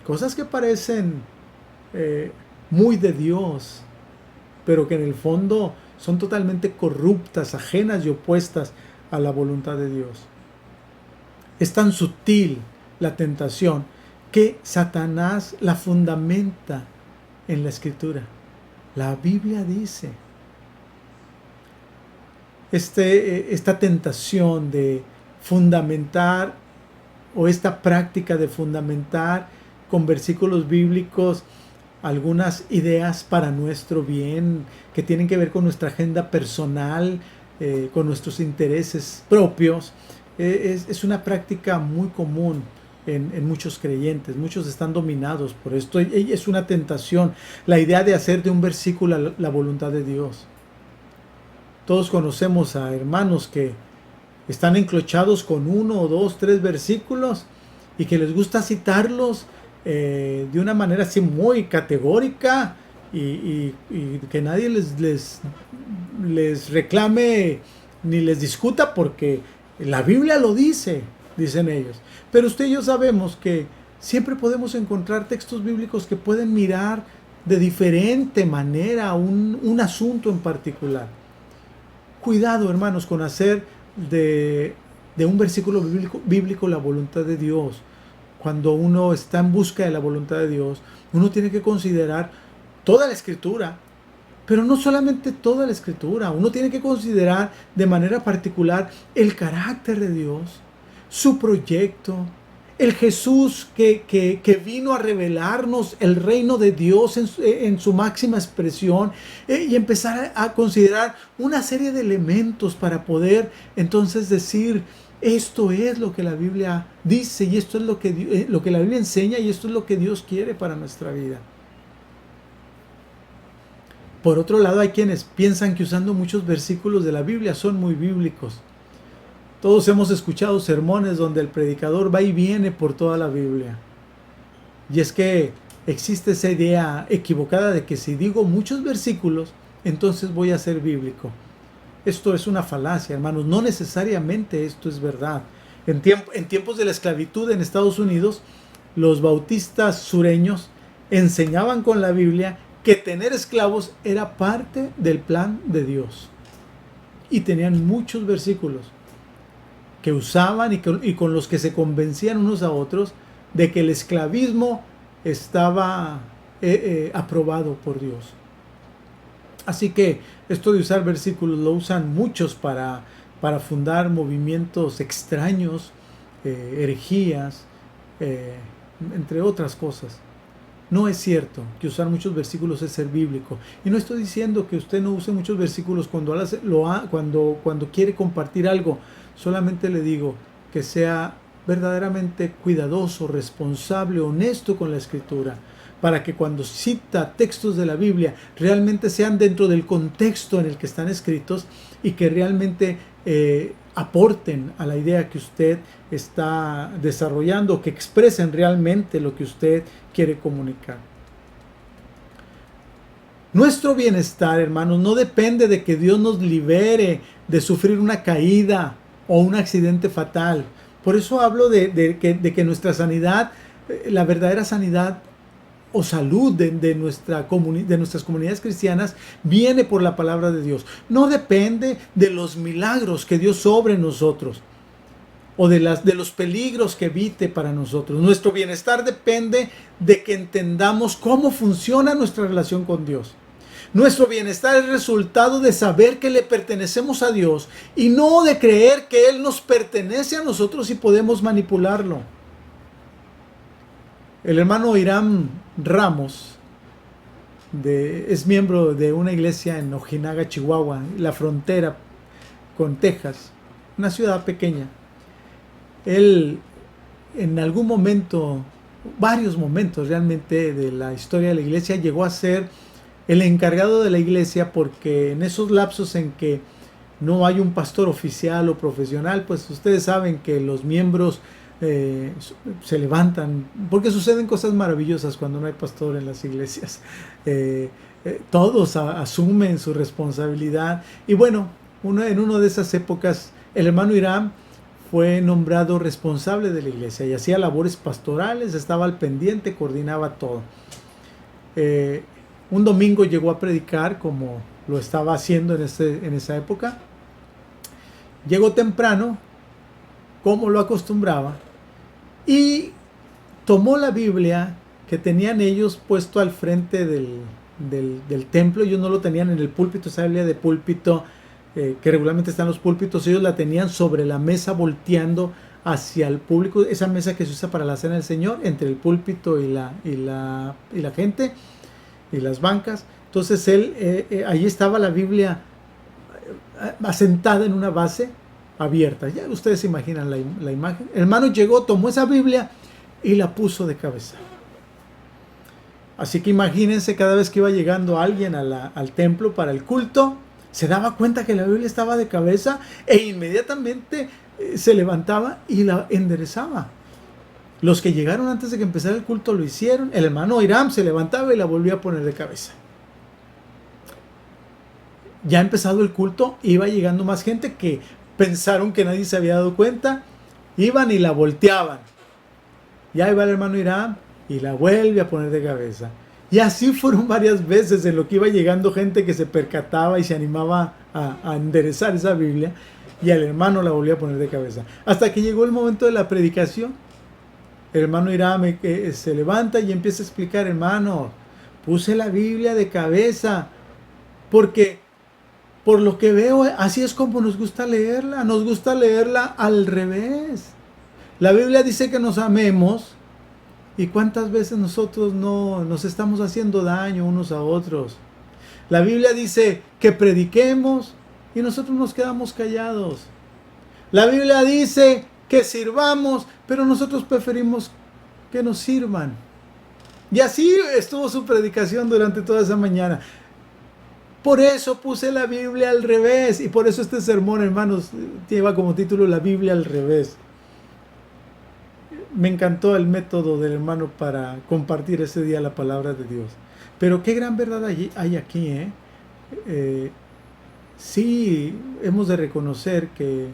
cosas que parecen muy de Dios, pero que en el fondo son totalmente corruptas, ajenas y opuestas a la voluntad de Dios. Es tan sutil la tentación que Satanás la fundamenta en la Escritura. La Biblia dice, esta tentación de fundamentar, o esta práctica de fundamentar con versículos bíblicos algunas ideas para nuestro bien, que tienen que ver con nuestra agenda personal, con nuestros intereses propios, es una práctica muy común en muchos creyentes. Muchos están dominados por esto. Es una tentación, la idea de hacer de un versículo la voluntad de Dios. Todos conocemos a hermanos que están enclochados con 1, 2, 3 versículos y que les gusta citarlos de una manera así muy categórica y que nadie les reclame ni les discuta porque la Biblia lo dice, dicen ellos. Pero usted y yo sabemos que siempre podemos encontrar textos bíblicos que pueden mirar de diferente manera un asunto en particular. Cuidado, hermanos, con hacer de un versículo bíblico la voluntad de Dios. Cuando uno está en busca de la voluntad de Dios, uno tiene que considerar toda la Escritura, pero no solamente toda la Escritura. Uno tiene que considerar de manera particular el carácter de Dios, su proyecto, el Jesús que vino a revelarnos el reino de Dios en su máxima expresión, y empezar a considerar una serie de elementos para poder entonces decir, esto es lo que la Biblia dice y esto es lo que la Biblia enseña y esto es lo que Dios quiere para nuestra vida. Por otro lado, hay quienes piensan que usando muchos versículos de la Biblia son muy bíblicos. Todos hemos escuchado sermones donde el predicador va y viene por toda la Biblia. Y es que existe esa idea equivocada de que si digo muchos versículos, entonces voy a ser bíblico. Esto es una falacia, hermanos. No necesariamente esto es verdad. En tiempos de la esclavitud en Estados Unidos, los bautistas sureños enseñaban con la Biblia que tener esclavos era parte del plan de Dios. Y tenían muchos versículos que usaban y con los que se convencían unos a otros de que el esclavismo estaba aprobado por Dios. Así que esto de usar versículos lo usan muchos para fundar movimientos extraños, herejías, entre otras cosas. No es cierto que usar muchos versículos es ser bíblico. Y no estoy diciendo que usted no use muchos versículos cuando quiere compartir algo. Solamente le digo que sea verdaderamente cuidadoso, responsable, honesto con la Escritura, para que cuando cita textos de la Biblia realmente sean dentro del contexto en el que están escritos y que realmente aporten a la idea que usted está desarrollando, que expresen realmente lo que usted quiere comunicar. Nuestro bienestar, hermanos, no depende de que Dios nos libere de sufrir una caída o un accidente fatal. Por eso hablo de que nuestra sanidad, la verdadera sanidad, o salud de nuestras comunidades cristianas viene por la palabra de Dios. No depende de los milagros que Dios obre en nosotros o de los peligros que evite para nosotros. Nuestro bienestar depende de que entendamos cómo funciona nuestra relación con Dios. Nuestro bienestar es resultado de saber que le pertenecemos a Dios y no de creer que Él nos pertenece a nosotros y podemos manipularlo. El hermano Hiram Ramos es miembro de una iglesia en Ojinaga, Chihuahua, la frontera con Texas, una ciudad pequeña. Él en algún momento, varios momentos realmente de la historia de la iglesia, llegó a ser el encargado de la iglesia, porque en esos lapsos en que no hay un pastor oficial o profesional, pues ustedes saben que los miembros se levantan, porque suceden cosas maravillosas cuando no hay pastor en las iglesias. Todos asumen su responsabilidad. Y bueno, en una de esas épocas, el hermano Hiram fue nombrado responsable de la iglesia y hacía labores pastorales, estaba al pendiente, coordinaba todo. Un domingo llegó a predicar como lo estaba haciendo en esa época. Llegó temprano, como lo acostumbraba, y tomó la Biblia que tenían ellos puesto al frente del templo. Ellos no lo tenían en el púlpito, esa Biblia de púlpito que regularmente están en los púlpitos, ellos la tenían sobre la mesa volteando hacia el público, esa mesa que se usa para la cena del Señor, entre el púlpito y la gente y las bancas. Entonces allí estaba la Biblia asentada en una base abierta. Ya ustedes se imaginan la imagen. El hermano llegó, tomó esa Biblia y la puso de cabeza. Así que imagínense, cada vez que iba llegando alguien al templo para el culto, se daba cuenta que la Biblia estaba de cabeza e inmediatamente se levantaba y la enderezaba. Los que llegaron antes de que empezara el culto lo hicieron. El hermano Hiram se levantaba y la volvía a poner de cabeza. Ya empezado el culto, iba llegando más gente que pensaron que nadie se había dado cuenta. Iban y la volteaban. Ya iba el hermano Hiram y la vuelve a poner de cabeza. Y así fueron varias veces en lo que iba llegando gente que se percataba y se animaba a enderezar esa Biblia. Y al hermano la volvía a poner de cabeza. Hasta que llegó el momento de la predicación. El hermano Hiram se levanta y empieza a explicar: hermano, puse la Biblia de cabeza porque por lo que veo así es como nos gusta leerla al revés. La Biblia dice que nos amemos, y cuántas veces nosotros no nos estamos haciendo daño unos a otros. La Biblia dice que prediquemos y nosotros nos quedamos callados. La Biblia dice que sirvamos, pero nosotros preferimos que nos sirvan. Y así estuvo su predicación durante toda esa mañana. Por eso puse la Biblia al revés, y por eso este sermón, hermanos, lleva como título La Biblia al revés. Me encantó el método del hermano para compartir ese día la palabra de Dios. Pero qué gran verdad hay aquí, sí, hemos de reconocer que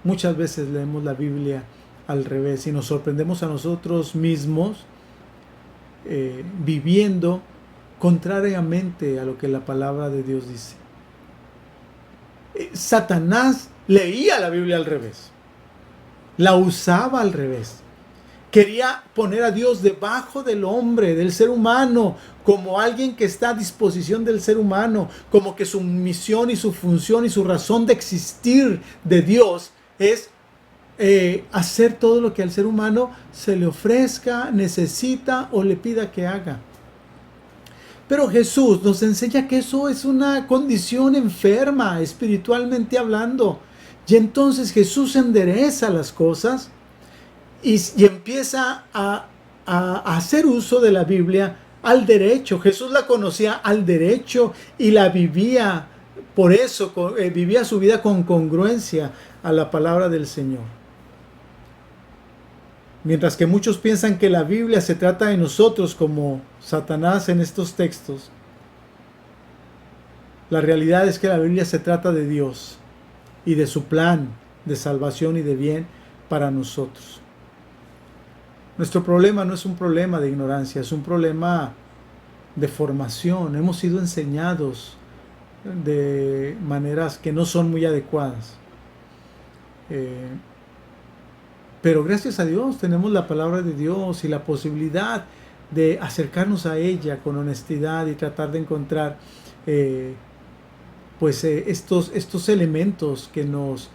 muchas veces leemos la Biblia al revés y nos sorprendemos a nosotros mismos viviendo contrariamente a lo que la palabra de Dios dice. Satanás leía la Biblia al revés, la usaba al revés. Quería poner a Dios debajo del hombre, del ser humano, como alguien que está a disposición del ser humano, como que su misión y su función y su razón de existir de Dios es hacer todo lo que al ser humano se le ofrezca, necesita o le pida que haga. Pero Jesús nos enseña que eso es una condición enferma, espiritualmente hablando. Y entonces Jesús endereza las cosas y empieza a hacer uso de la Biblia al derecho. Jesús la conocía al derecho y la vivía, por eso vivía su vida con congruencia a la palabra del Señor. Mientras que muchos piensan que la Biblia se trata de nosotros, como Satanás en estos textos, la realidad es que la Biblia se trata de Dios y de su plan de salvación y de bien para nosotros. Nuestro problema no es un problema de ignorancia, es un problema de formación. Hemos sido enseñados de maneras que no son muy adecuadas. Pero gracias a Dios tenemos la palabra de Dios y la posibilidad de acercarnos a ella con honestidad y tratar de encontrar estos elementos que nos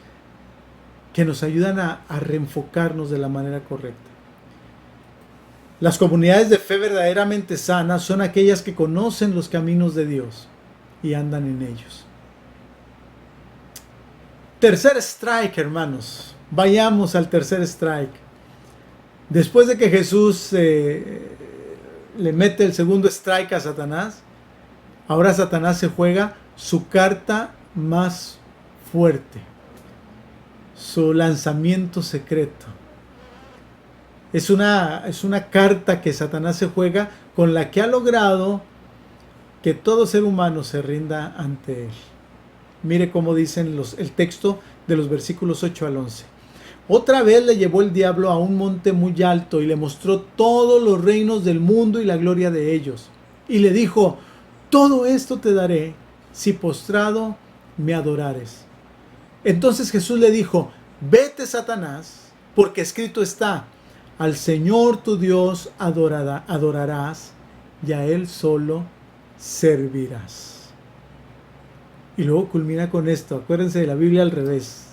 ayudan a reenfocarnos de la manera correcta. Las comunidades de fe verdaderamente sanas son aquellas que conocen los caminos de Dios y andan en ellos. Tercer strike, hermanos. Vayamos al tercer strike. Después de que Jesús le mete el segundo strike a Satanás, ahora Satanás se juega su carta más fuerte, su lanzamiento secreto. Es una carta que Satanás se juega con la que ha logrado que todo ser humano se rinda ante él. Mire cómo dicen el texto de los versículos 8 al 11. Otra vez le llevó el diablo a un monte muy alto y le mostró todos los reinos del mundo y la gloria de ellos. Y le dijo: todo esto te daré si postrado me adorares. Entonces Jesús le dijo: vete, Satanás, porque escrito está: al Señor tu Dios adorarás y a Él solo servirás. Y luego culmina con esto. Acuérdense de la Biblia al revés.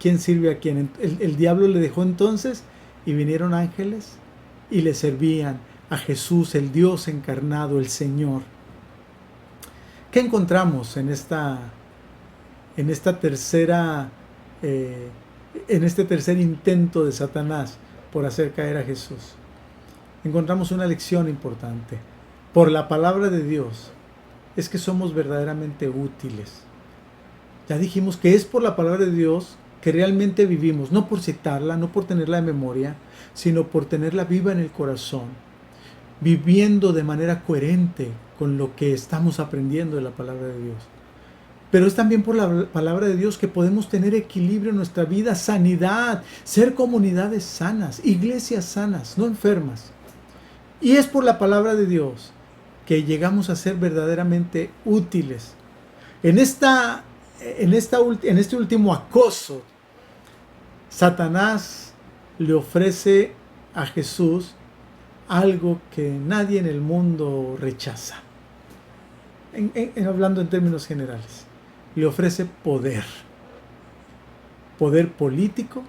¿Quién sirve a quién? El diablo le dejó entonces y vinieron ángeles y le servían a Jesús, el Dios encarnado, el Señor. ¿Qué encontramos en este tercer intento de Satanás por hacer caer a Jesús? Encontramos una lección importante. Por la palabra de Dios es que somos verdaderamente útiles. Ya dijimos que es por la palabra de Dios que realmente vivimos, no por citarla, no por tenerla de memoria, sino por tenerla viva en el corazón, viviendo de manera coherente con lo que estamos aprendiendo de la palabra de Dios. Pero es también por la palabra de Dios que podemos tener equilibrio en nuestra vida, sanidad, ser comunidades sanas, iglesias sanas, no enfermas. Y es por la palabra de Dios que llegamos a ser verdaderamente útiles. En este último acoso, Satanás le ofrece a Jesús algo que nadie en el mundo rechaza. Hablando en términos generales, le ofrece poder. Poder político,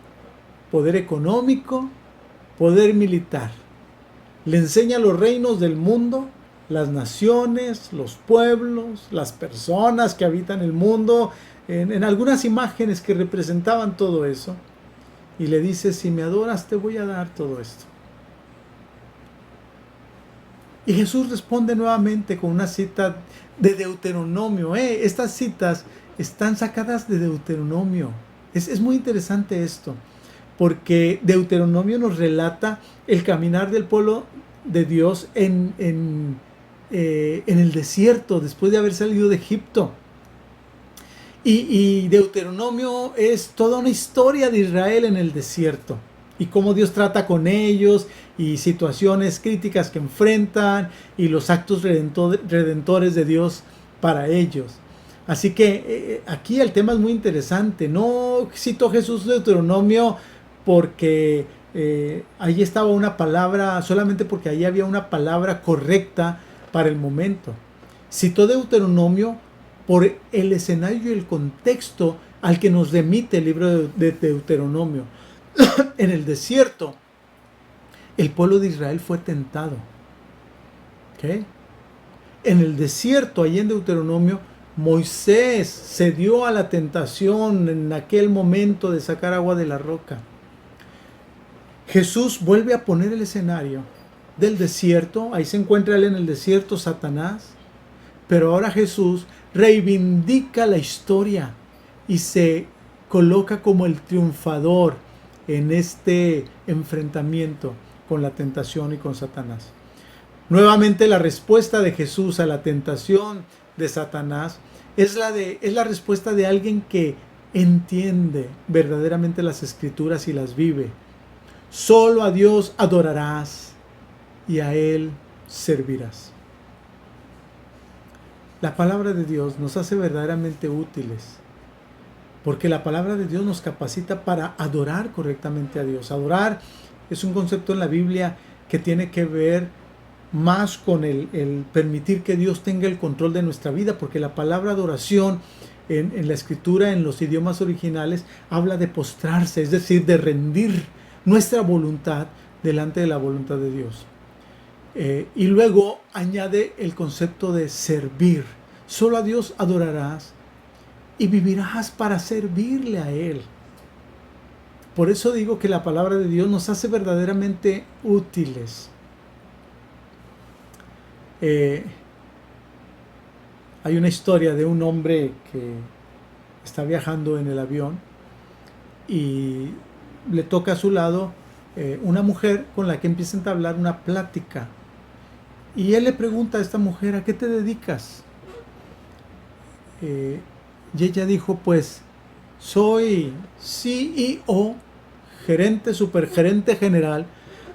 poder económico, poder militar. Le enseña los reinos del mundo, las naciones, los pueblos, las personas que habitan el mundo, en algunas imágenes que representaban todo eso. Y le dice: si me adoras, te voy a dar todo esto. Y Jesús responde nuevamente con una cita de Deuteronomio. Estas citas están sacadas de Deuteronomio. Es muy interesante esto, porque Deuteronomio nos relata el caminar del pueblo de Dios en el desierto, después de haber salido de Egipto. Y Deuteronomio es toda una historia de Israel en el desierto, y cómo Dios trata con ellos, y situaciones críticas que enfrentan, y los actos redentores de Dios para ellos. Así que aquí el tema es muy interesante. No citó Jesús Deuteronomio porque ahí estaba una palabra, solamente porque ahí había una palabra correcta para el momento. Citó Deuteronomio por el escenario y el contexto al que nos remite el libro de Deuteronomio. En el desierto, el pueblo de Israel fue tentado. ¿Okay? En el desierto, allí en Deuteronomio, Moisés cedió a la tentación en aquel momento de sacar agua de la roca. Jesús vuelve a poner el escenario del desierto. Ahí se encuentra él en el desierto, Satanás. Pero ahora Jesús reivindica la historia y se coloca como el triunfador en este enfrentamiento con la tentación y con Satanás. Nuevamente la respuesta de Jesús a la tentación de Satanás es la respuesta de alguien que entiende verdaderamente las Escrituras y las vive. Solo a Dios adorarás y a Él servirás. La palabra de Dios nos hace verdaderamente útiles, porque la palabra de Dios nos capacita para adorar correctamente a Dios. Adorar es un concepto en la Biblia que tiene que ver más con el permitir que Dios tenga el control de nuestra vida, porque la palabra adoración en la escritura, en los idiomas originales, habla de postrarse, es decir, de rendir nuestra voluntad delante de la voluntad de Dios. Y luego añade el concepto de servir. Solo a Dios adorarás y vivirás para servirle a Él. Por eso digo que la palabra de Dios nos hace verdaderamente útiles. Hay una historia de un hombre que está viajando en el avión y le toca a su lado una mujer con la que empieza a entablar una plática. Y él le pregunta a esta mujer: ¿a qué te dedicas? Y ella dijo: pues soy CEO, supergerente general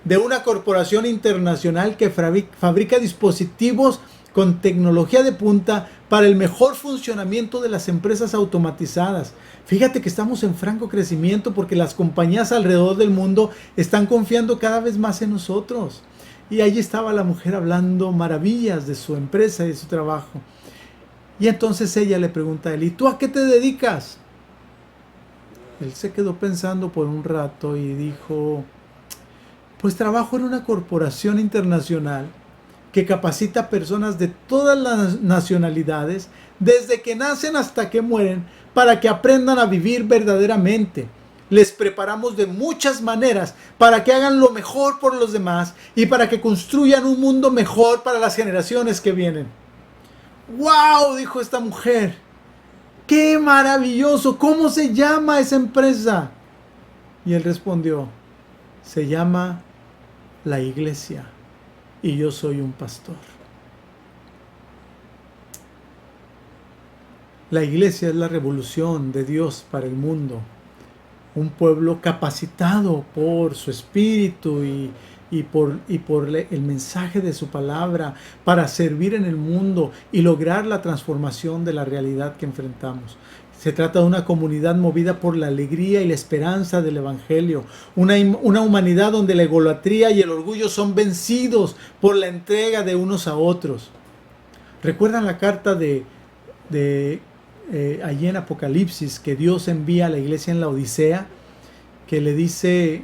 de una corporación internacional que fabrica dispositivos con tecnología de punta para el mejor funcionamiento de las empresas automatizadas. Fíjate que estamos en franco crecimiento porque las compañías alrededor del mundo están confiando cada vez más en nosotros. Y allí estaba la mujer hablando maravillas de su empresa y de su trabajo. Y entonces ella le pregunta a él: ¿y tú a qué te dedicas? Él se quedó pensando por un rato y dijo: pues trabajo en una corporación internacional que capacita a personas de todas las nacionalidades, desde que nacen hasta que mueren, para que aprendan a vivir verdaderamente. Les preparamos de muchas maneras para que hagan lo mejor por los demás y para que construyan un mundo mejor para las generaciones que vienen. ¡Wow!, dijo esta mujer. ¡Qué maravilloso! ¿Cómo se llama esa empresa? Y él respondió: se llama la iglesia y yo soy un pastor. La iglesia es la revolución de Dios para el mundo. Un pueblo capacitado por su espíritu y por el mensaje de su palabra para servir en el mundo y lograr la transformación de la realidad que enfrentamos. Se trata de una comunidad movida por la alegría y la esperanza del Evangelio. Una humanidad donde la egolatría y el orgullo son vencidos por la entrega de unos a otros. ¿Recuerdan la carta allí en Apocalipsis que Dios envía a la iglesia en la Odisea? Que le dice: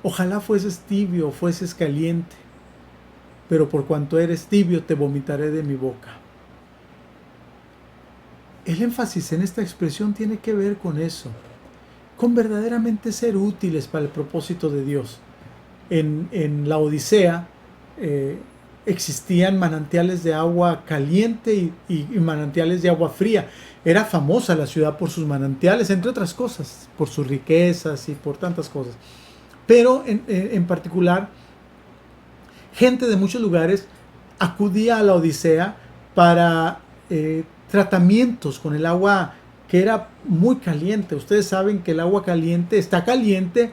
ojalá fueses tibio, fueses caliente, pero por cuanto eres tibio te vomitaré de mi boca. El énfasis en esta expresión tiene que ver con eso, con verdaderamente ser útiles para el propósito de Dios. En la Odisea existían manantiales de agua caliente y manantiales de agua fría. Era famosa la ciudad por sus manantiales, entre otras cosas, por sus riquezas y por tantas cosas. Pero en particular, gente de muchos lugares acudía a la Odisea para tratamientos con el agua que era muy caliente. Ustedes saben que el agua caliente está caliente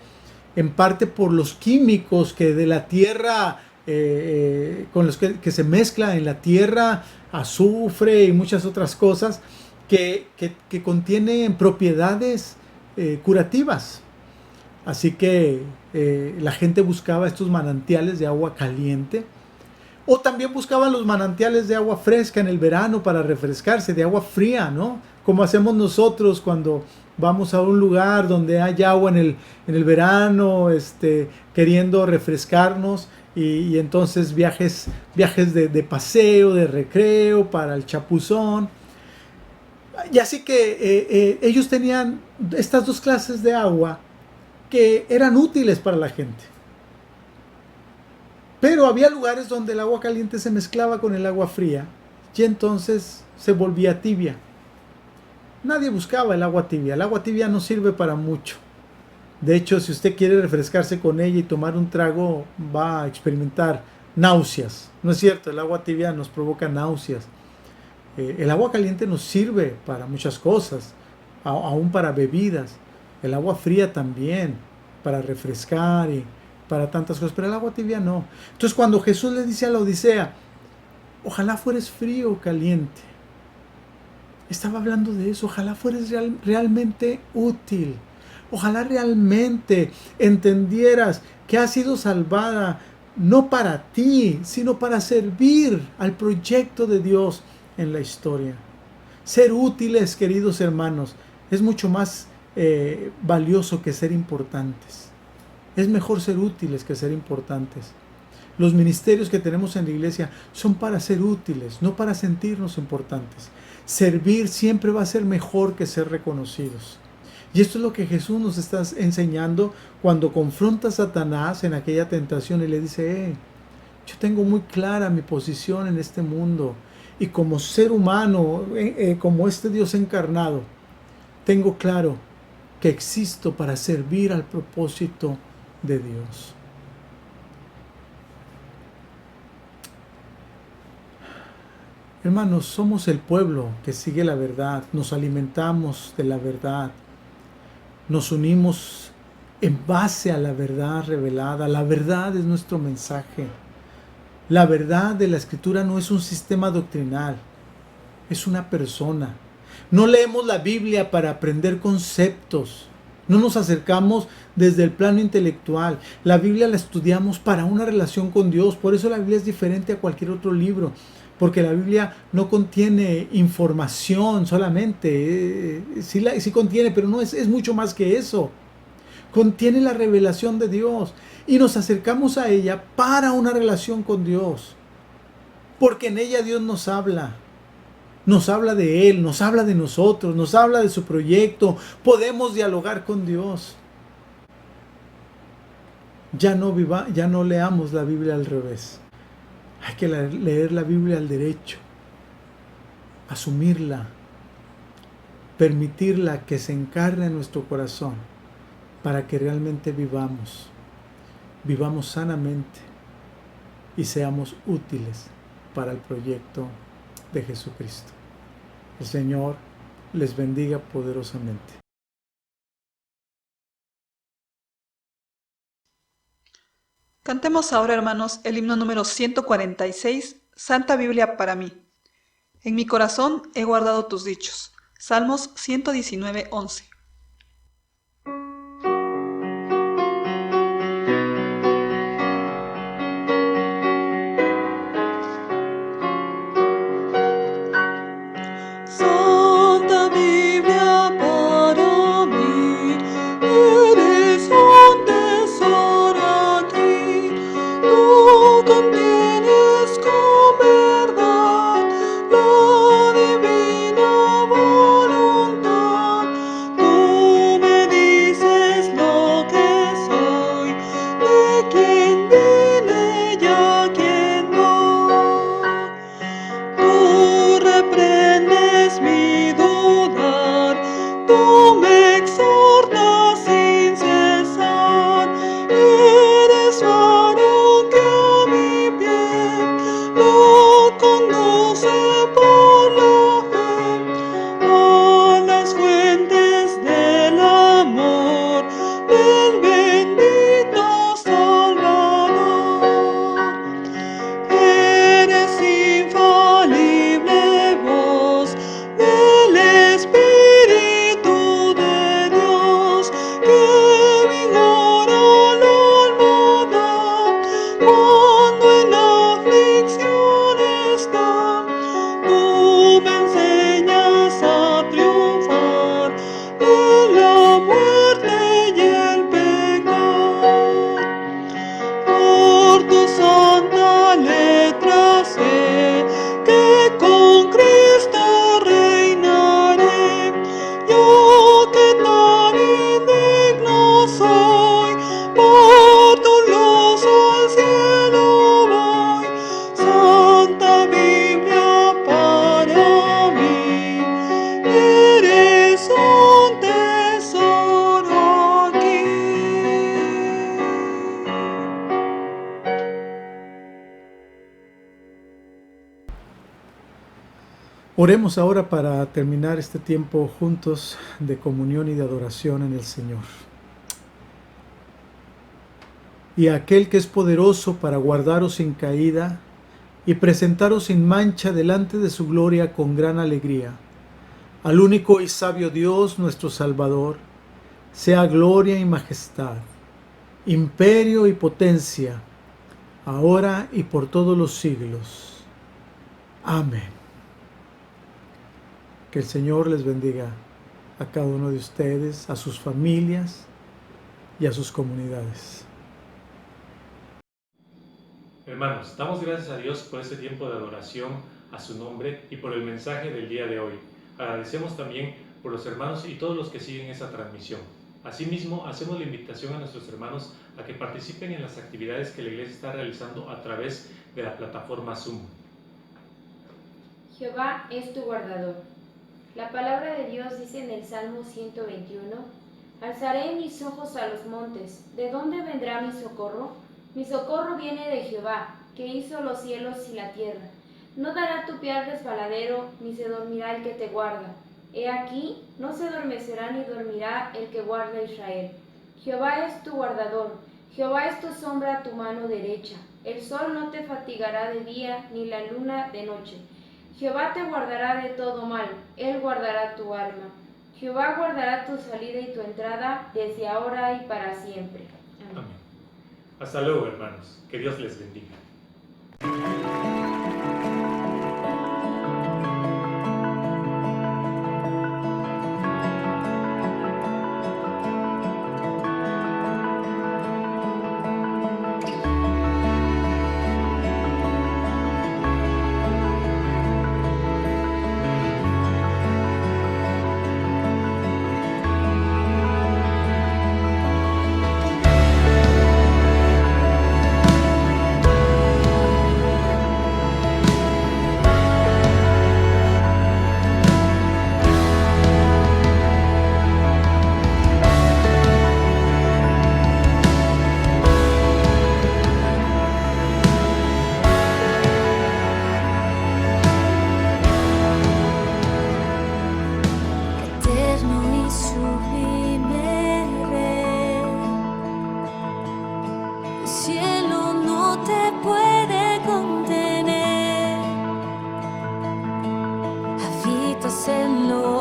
en parte por los químicos que de la tierra, con los que se mezcla en la tierra, azufre y muchas otras cosas que contienen propiedades curativas. Así que la gente buscaba estos manantiales de agua caliente, o también buscaban los manantiales de agua fresca en el verano para refrescarse, de agua fría, ¿no? Como hacemos nosotros cuando vamos a un lugar donde hay agua en el verano, queriendo refrescarnos, y entonces viajes de paseo, de recreo, para el chapuzón. Y así que ellos tenían estas dos clases de agua que eran útiles para la gente. Pero había lugares donde el agua caliente se mezclaba con el agua fría y entonces se volvía tibia. Nadie buscaba el agua tibia. El agua tibia no sirve para mucho. De hecho, si usted quiere refrescarse con ella y tomar un trago, va a experimentar náuseas. ¿No es cierto? El agua tibia nos provoca náuseas. El agua caliente nos sirve para muchas cosas, aún para bebidas. El agua fría también, para refrescar para tantas cosas, pero el agua tibia no. Entonces cuando Jesús le dice a la Odisea, ojalá fueres frío o caliente, estaba hablando de eso. Ojalá fueres realmente útil. Ojalá realmente entendieras que has sido salvada no para ti, sino para servir al proyecto de Dios en la historia. Ser útiles, queridos hermanos, es mucho más valioso que ser importantes. Es mejor ser útiles que ser importantes. Los ministerios que tenemos en la iglesia son para ser útiles, no para sentirnos importantes. Servir siempre va a ser mejor que ser reconocidos. Y esto es lo que Jesús nos está enseñando cuando confronta a Satanás en aquella tentación y le dice, yo tengo muy clara mi posición en este mundo y como ser humano, como este Dios encarnado, tengo claro que existo para servir al propósito de Dios. Hermanos, somos el pueblo que sigue la verdad, nos alimentamos de la verdad, nos unimos en base a la verdad revelada. La verdad es nuestro mensaje. La verdad de la Escritura no es un sistema doctrinal, es una persona. No leemos la Biblia para aprender conceptos, no nos acercamos desde el plano intelectual. La Biblia la estudiamos para una relación con Dios, por eso la Biblia es diferente a cualquier otro libro. Porque la Biblia no contiene información solamente, sí contiene, pero no es mucho más que eso. Contiene la revelación de Dios y nos acercamos a ella para una relación con Dios. Porque en ella Dios nos habla de Él, nos habla de nosotros, nos habla de su proyecto, podemos dialogar con Dios. Ya no leamos la Biblia al revés. Hay que leer la Biblia al derecho, asumirla, permitirla que se encarne en nuestro corazón para que realmente vivamos sanamente y seamos útiles para el proyecto de Jesucristo. El Señor les bendiga poderosamente. Cantemos ahora, hermanos, el himno número 146, Santa Biblia para mí. En mi corazón he guardado tus dichos. Salmos 119, 11. Santa Biblia para mí, eres un tesoro aquí. Tú contienes con verdad la divina voluntad. Tú me dices lo que soy, de quién vine y a quién voy. Tú reprendes mi dudar, tú me exhortas sin cesar. Eres varón que a mi pie lo conduce por la fe a las fuentes del amor del bendito Salvador. Eres infalible voz del Espíritu de Dios que vigora el alma da cuando en aflicción está. Tú me enseñas a triunfar de la muerte y el pecado. Por tu santa letra sé que con Cristo reinaré. Yo que tan indigno soy, por tu luz al cielo voy. Santa Biblia para mí, eres un tesoro aquí. Oremos ahora para terminar este tiempo juntos de comunión y de adoración en el Señor. y a aquel que es poderoso para guardaros sin caída y presentaros sin mancha delante de su gloria con gran alegría. Al único y sabio Dios, nuestro Salvador, sea gloria y majestad, imperio y potencia, ahora y por todos los siglos. Amén. Que el Señor les bendiga a cada uno de ustedes, a sus familias y a sus comunidades. Hermanos, damos gracias a Dios por este tiempo de adoración a su nombre y por el mensaje del día de hoy. Agradecemos también por los hermanos y todos los que siguen esta transmisión. Asimismo, hacemos la invitación a nuestros hermanos a que participen en las actividades que la Iglesia está realizando a través de la plataforma Zoom. Jehová es tu guardador. La palabra de Dios dice en el Salmo 121, alzaré mis ojos a los montes, ¿de dónde vendrá mi socorro? Mi socorro viene de Jehová, que hizo los cielos y la tierra. No dará tu pie al resbaladero, ni se dormirá el que te guarda. He aquí, no se adormecerá ni dormirá el que guarda a Israel. Jehová es tu guardador, Jehová es tu sombra a tu mano derecha. El sol no te fatigará de día, ni la luna de noche. Jehová te guardará de todo mal, Él guardará tu alma. Jehová guardará tu salida y tu entrada, desde ahora y para siempre. Amén. Amén. Hasta luego, hermanos. Que Dios les bendiga. Eterno y sublime Rey, el cielo no te puede contener, habitas en lo